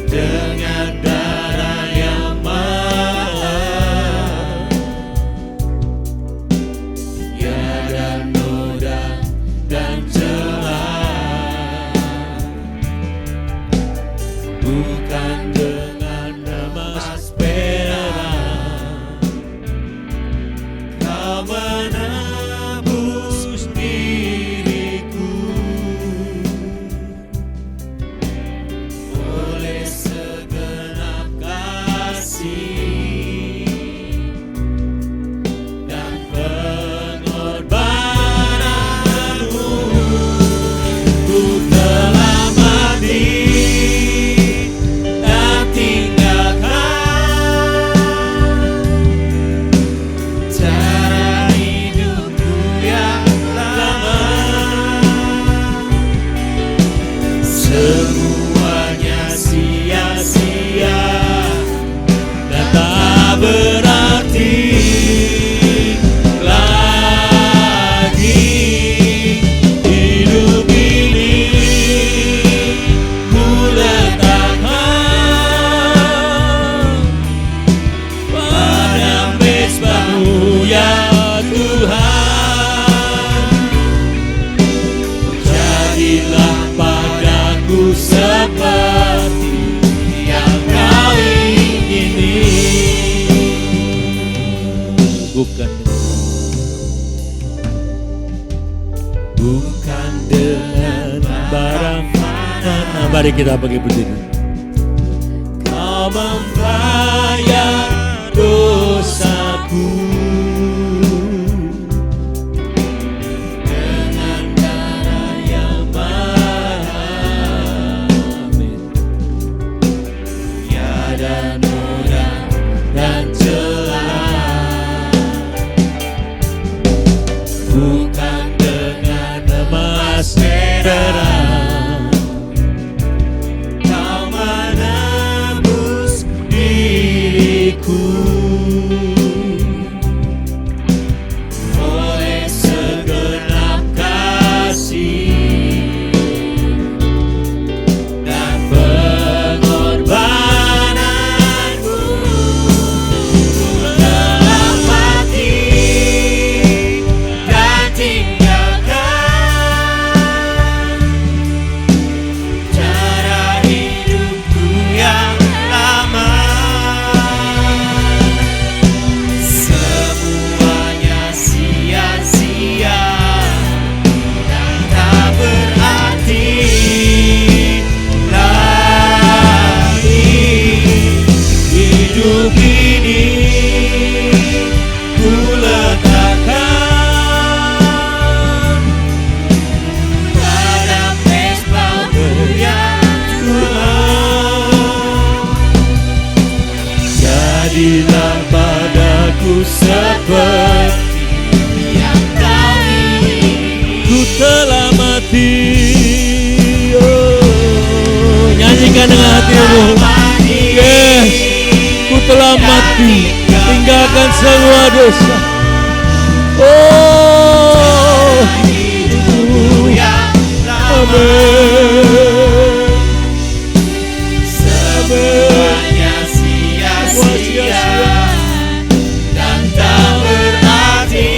dengan darah yang mahal. Tiada noda dan celah, bukan dengan emas perak. Kau menebus diriku oleh segenap kasih dan pengorbananmu. Ku telah mati dan tinggalkan cara hidupku yang lama. Semuanya sia-sia dan tak berarti lagi. Hidup ini ku letakkan pada mezbah-Mu ya Tuhan. Jadilah padaku seperti yang Kau ingini. Bukan dengan barang mana. Mari kita bagi berdiri. Kau membayar dosaku dengan darah yang mahal. Amin. Tiada noda dan celah, bukan dengan emas perak. Kau menebus diriku dengan hatimu. Yes, ku telah mati, tinggalkan semua dosa. Oh, amin. Semuanya sia-sia dan tak berarti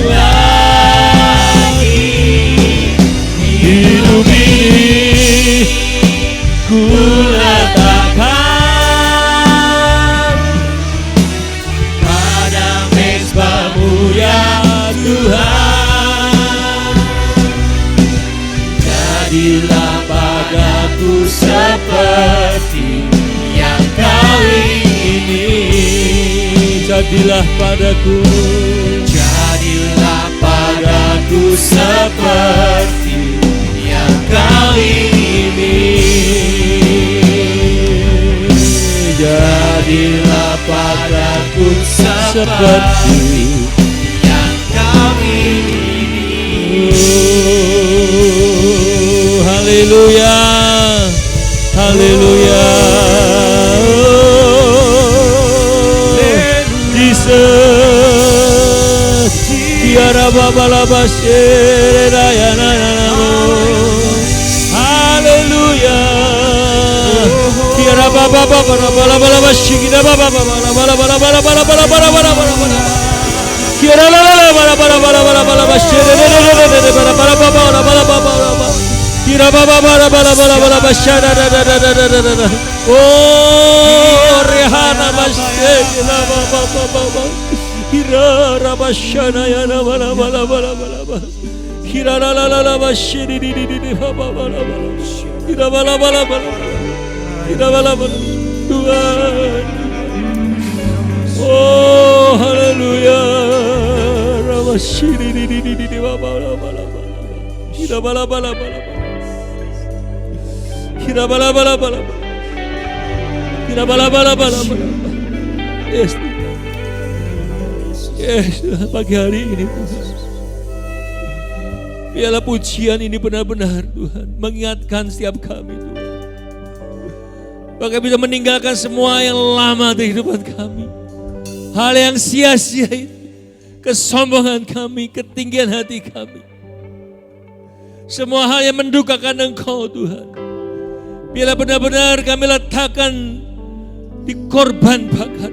lagi. Hidup ini ku letakkan pada mezbah-Mu ya Tuhan. Jadilah padaku seperti yang Kau ingini. Jadilah padaku, Jadilah padaku seperti yang Kau ingini. Jadilah padaku seperti yang Kau ingini. oh, haleluya, haleluya. Oh, Jesus, tiara baba laba shere raya na na na mo. Haleluya. Tiara baba baba laba laba shikida baba baba laba laba laba laba laba laba laba laba laba. Tiara la la la bala bala bala bala bala bala shere re re re re re bala bala bala bala bala bala bala. Tiara baba bala bala bala bala bala shara da da da da da da da. Oh, rehana mashe la baba baba baba. Hira rabashana ya la bala bala bala bala bala. Hira la la la la mashe di di di di baba bala bala. Hira bala bala bala. Hira bala bala. Tuhan. Oh, haleluya. Rabashiri di di di di baba bala bala bala. Hira bala bala bala. Hira bala bala bala. Hira bala bala bala. Yes. Yes, pagi hari ini Tuhan. Biarlah pujian ini benar-benar Tuhan mengingatkan setiap kami Tuhan. Bahkan bisa meninggalkan semua yang lama di kehidupan kami. Hal yang sia-sia itu, kesombongan kami, ketinggian hati kami. Semua hal yang mendukakan Engkau Tuhan. Biarlah benar-benar kami letakkan di korban bakar.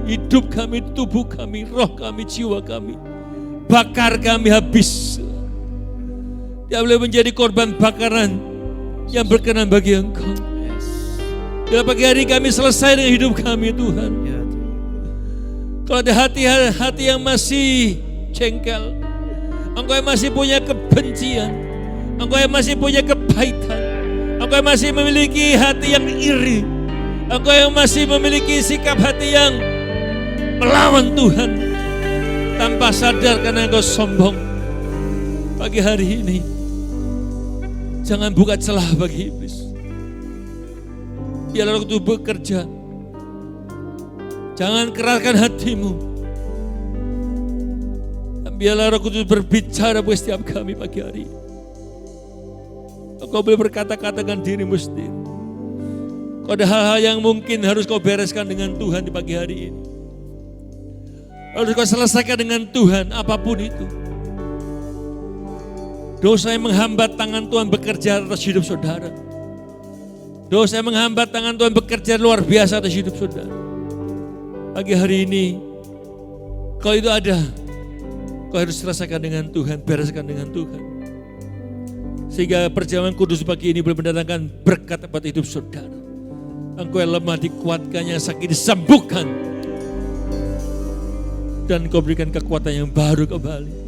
Hidup kami, tubuh kami, roh kami, jiwa kami. Bakar kami habis. Dia boleh menjadi korban bakaran yang berkenan bagi Engkau. Bila pagi hari kami selesai dengan hidup kami Tuhan. Kalau ada hati-hati yang masih jengkel, Engkau yang masih punya kebencian, Engkau yang masih punya kepahitan, Engkau yang masih memiliki hati yang iri, Engkau yang masih memiliki sikap hati yang melawan Tuhan tanpa sadar karena Engkau sombong. Pagi hari ini jangan buka celah bagi iblis. Biarlah Roh Kudus bekerja. Jangan keraskan hatimu. Biarlah Roh Kudus berbicara buat setiap kami pagi hari ini. Kau boleh berkata-kata dengan dirimu sendiri. Kau ada hal-hal yang mungkin harus kau bereskan dengan Tuhan di pagi hari ini. Harus kau selesaikan dengan Tuhan apapun itu. Dosa yang menghambat tangan Tuhan bekerja atas hidup saudara. Dosa yang menghambat tangan Tuhan bekerja luar biasa atas hidup saudara. Pagi hari ini, kalau itu ada, kau harus selesaikan dengan Tuhan, bereskan dengan Tuhan. Sehingga perjamuan kudus pagi ini boleh mendatangkan berkat pada hidup saudara. Engkau yang lemah dikuatkan, yang sakit disembuhkan. Dan kau berikan kekuatan yang baru kembali.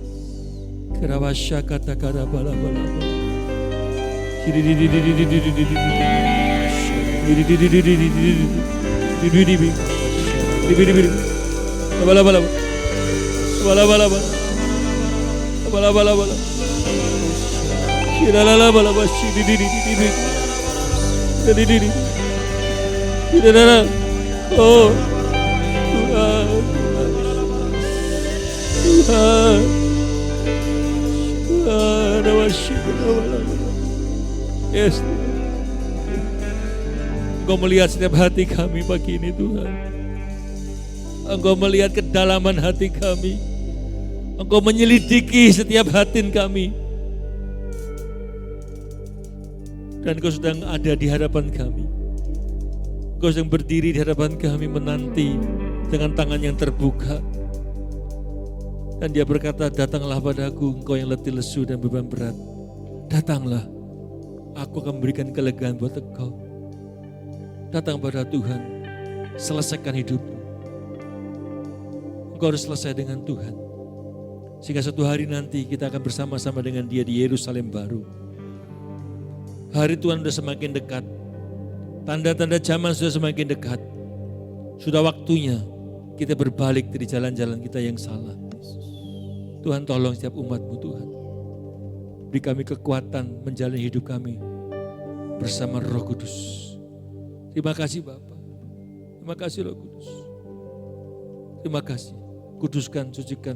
Kerawasya kata-kata bala-bala. Oh Tuhan, Tuhan, yes. Engkau melihat setiap hati kami pagi ini Tuhan. Engkau melihat kedalaman hati kami. Engkau menyelidiki setiap hati kami. Dan Engkau sedang ada di hadapan kami. Engkau sedang berdiri di hadapan kami menanti dengan tangan yang terbuka. Dan dia berkata, datanglah padaku engkau yang letih lesu dan beban berat. Datanglah, aku akan memberikan kelegaan buat engkau. Datang pada Tuhan, selesaikan hidupmu. Engkau harus selesai dengan Tuhan. Sehingga suatu hari nanti kita akan bersama-sama dengan dia di Yerusalem baru. Hari Tuhan sudah semakin dekat. Tanda-tanda zaman sudah semakin dekat. Sudah waktunya kita berbalik dari jalan-jalan kita yang salah. Tuhan tolong setiap umat-Mu Tuhan. Beri kami kekuatan menjalani hidup kami bersama Roh Kudus. Terima kasih Bapa. Terima kasih Roh Kudus. Terima kasih. Kuduskan, sucikan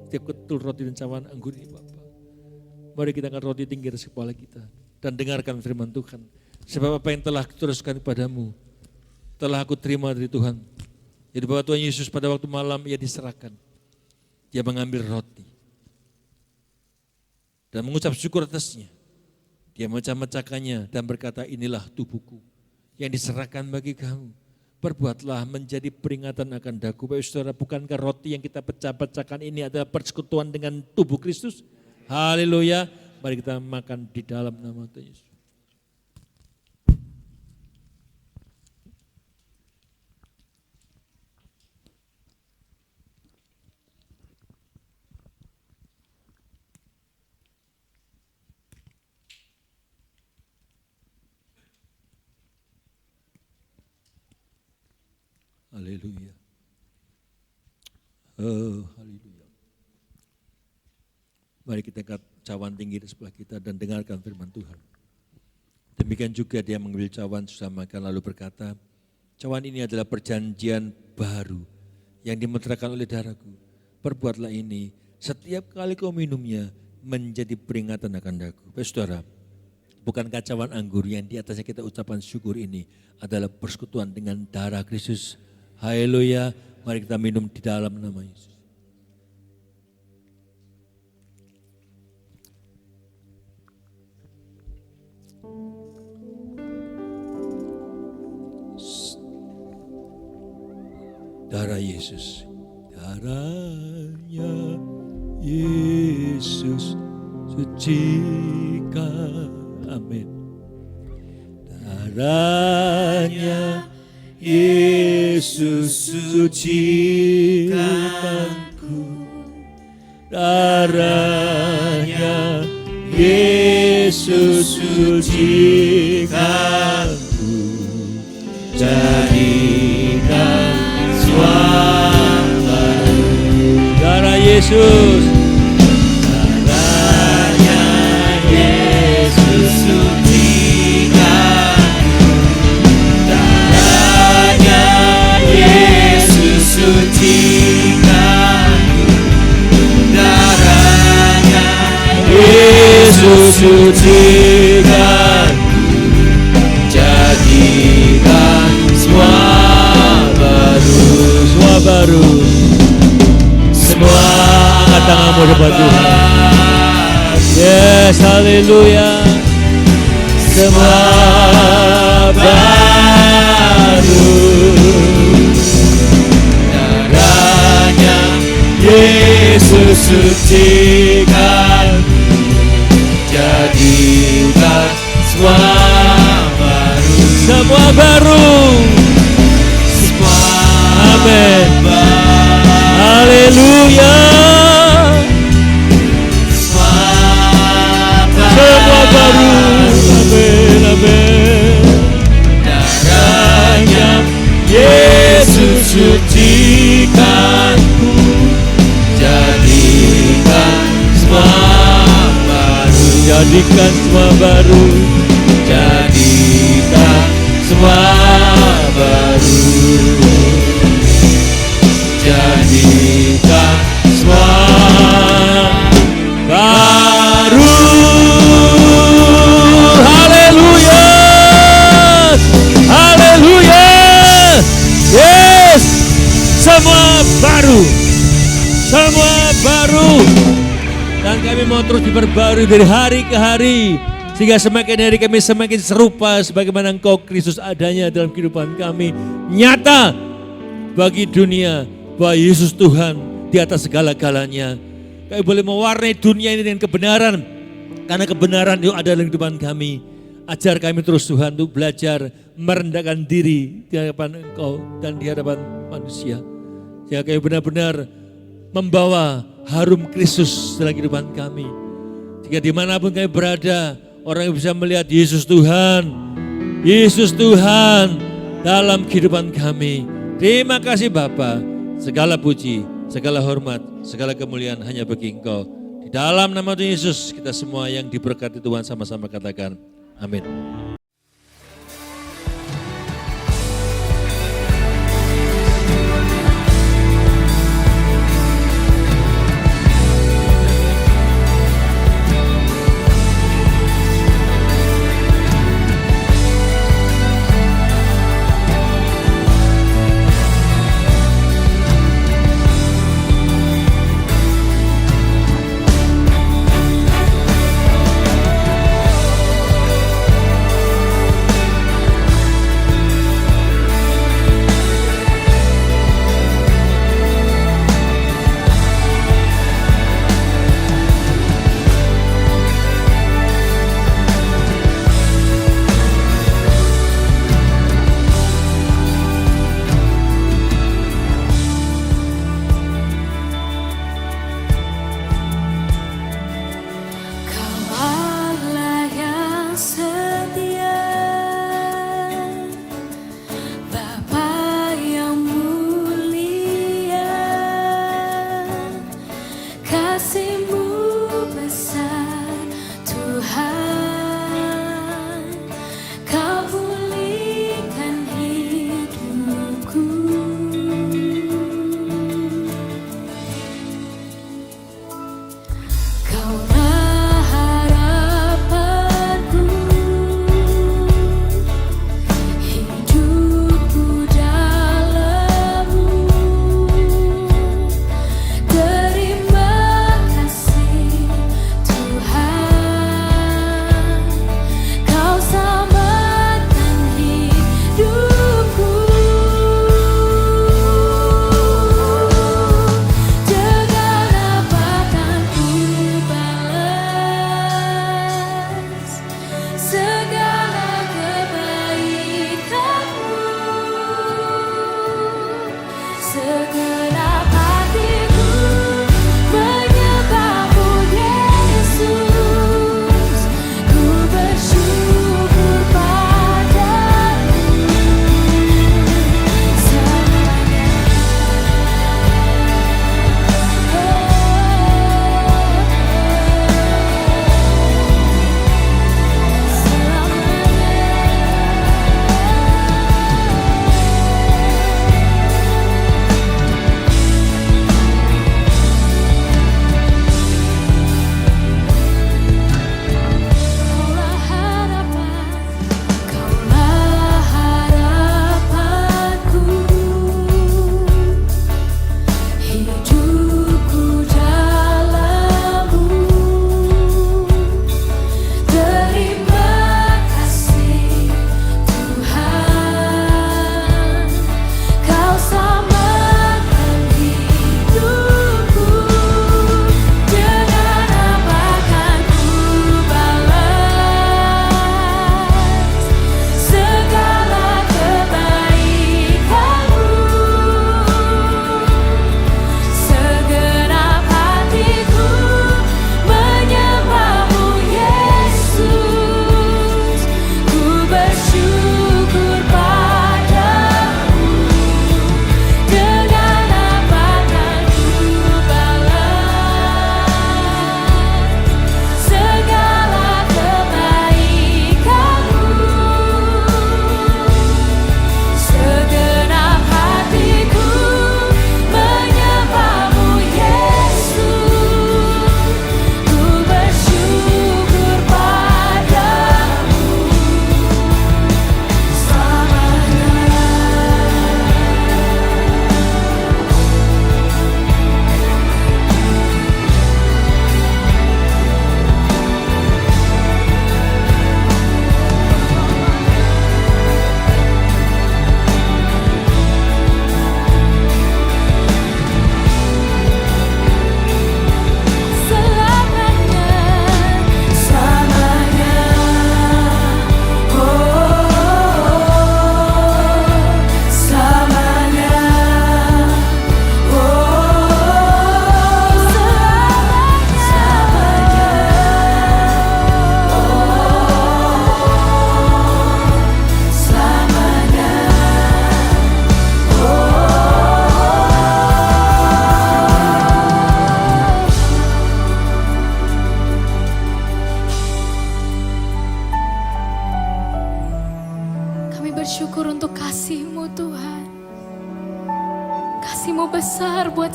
setiap ketul roti dan cawan anggur ini Bapa. Mari kita angkat roti tinggi atas kepala kita dan dengarkan firman Tuhan. Sebab apa yang telah kuteruskan kepadamu telah aku terima dari Tuhan. Jadi bahwa Tuhan Yesus pada waktu malam ia diserahkan. Dia mengambil roti dan mengucap syukur atasnya. Dia memecah-mecahkannya dan berkata, inilah tubuhku yang diserahkan bagi kamu. Perbuatlah menjadi peringatan akan daku. Bapak saudara, bukankah roti yang kita pecah-pecahkan ini adalah persekutuan dengan tubuh Kristus? Haleluya. Mari kita makan di dalam nama Tuhan Yesus. Haleluya. Oh, haleluya. Mari kita angkat cawan tinggi di sebelah kita dan dengarkan firman Tuhan. Demikian juga dia mengambil cawan sesudah makan lalu berkata, cawan ini adalah perjanjian baru yang dimeteraikan oleh darahku. Perbuatlah ini setiap kali kau minumnya menjadi peringatan akan daku. Bapak saudara, bukankah cawan anggur yang di atasnya kita ucapan syukur ini adalah persekutuan dengan darah Kristus? Haleluya, mari kita minum di dalam nama Yesus. Darah Yesus, darahnya Yesus sucikan, amin. Darahnya Yesus sucikanku, darahnya Yesus sucikanku, jadikan suara darah Yesus, darahnya Yesus sucikanku, sucikanku, darahnya Yesus sucikanku, jadikan semua baru, semua angkat tanganmu depan Tuhan. Yes, haleluya. Semua baru. Yesus sucikan, jadikan semua baru. Semua baru. Semua amin. Haleluya. Semua baru. Amin, amin. Darahnya Yesus sucikanku, jadikan semua baru, jadikan semua baru, jadikan semua baru, jadikan semua baru. Haleluya, haleluya. semua baru. Dan kami mau terus diperbarui dari hari ke hari. Sehingga semakin hari kami semakin serupa sebagaimana Engkau Kristus adanya dalam kehidupan kami. Nyata bagi dunia bahwa Yesus Tuhan di atas segala-galanya. Kami boleh mewarnai dunia ini dengan kebenaran. Karena kebenaran itu ada dalam kehidupan kami. Ajar kami terus Tuhan untuk belajar merendahkan diri di hadapan Engkau dan di hadapan manusia. Sehingga kami benar-benar membawa harum Kristus dalam kehidupan kami. Jika dimanapun kami berada, orang yang bisa melihat Yesus Tuhan dalam kehidupan kami. Terima kasih Bapa, segala puji, segala hormat, segala kemuliaan hanya bagi Engkau. Di dalam nama Tuhan Yesus, kita semua yang diberkati Tuhan sama-sama katakan, amin.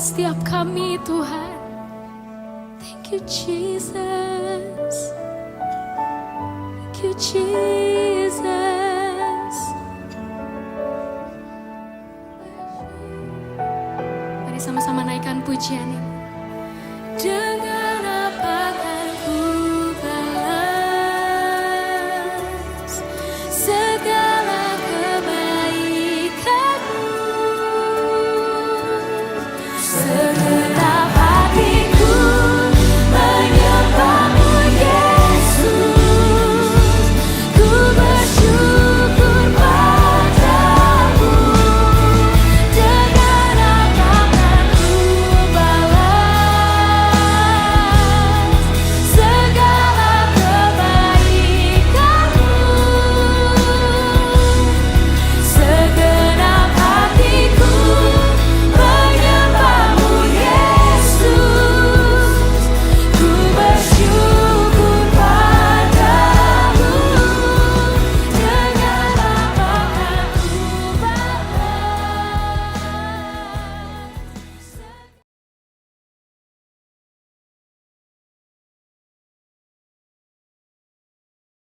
setiap kami Tuhan. Thank you Jesus. Thank you Jesus. Mari sama-sama naikkan pujian ini. Dengan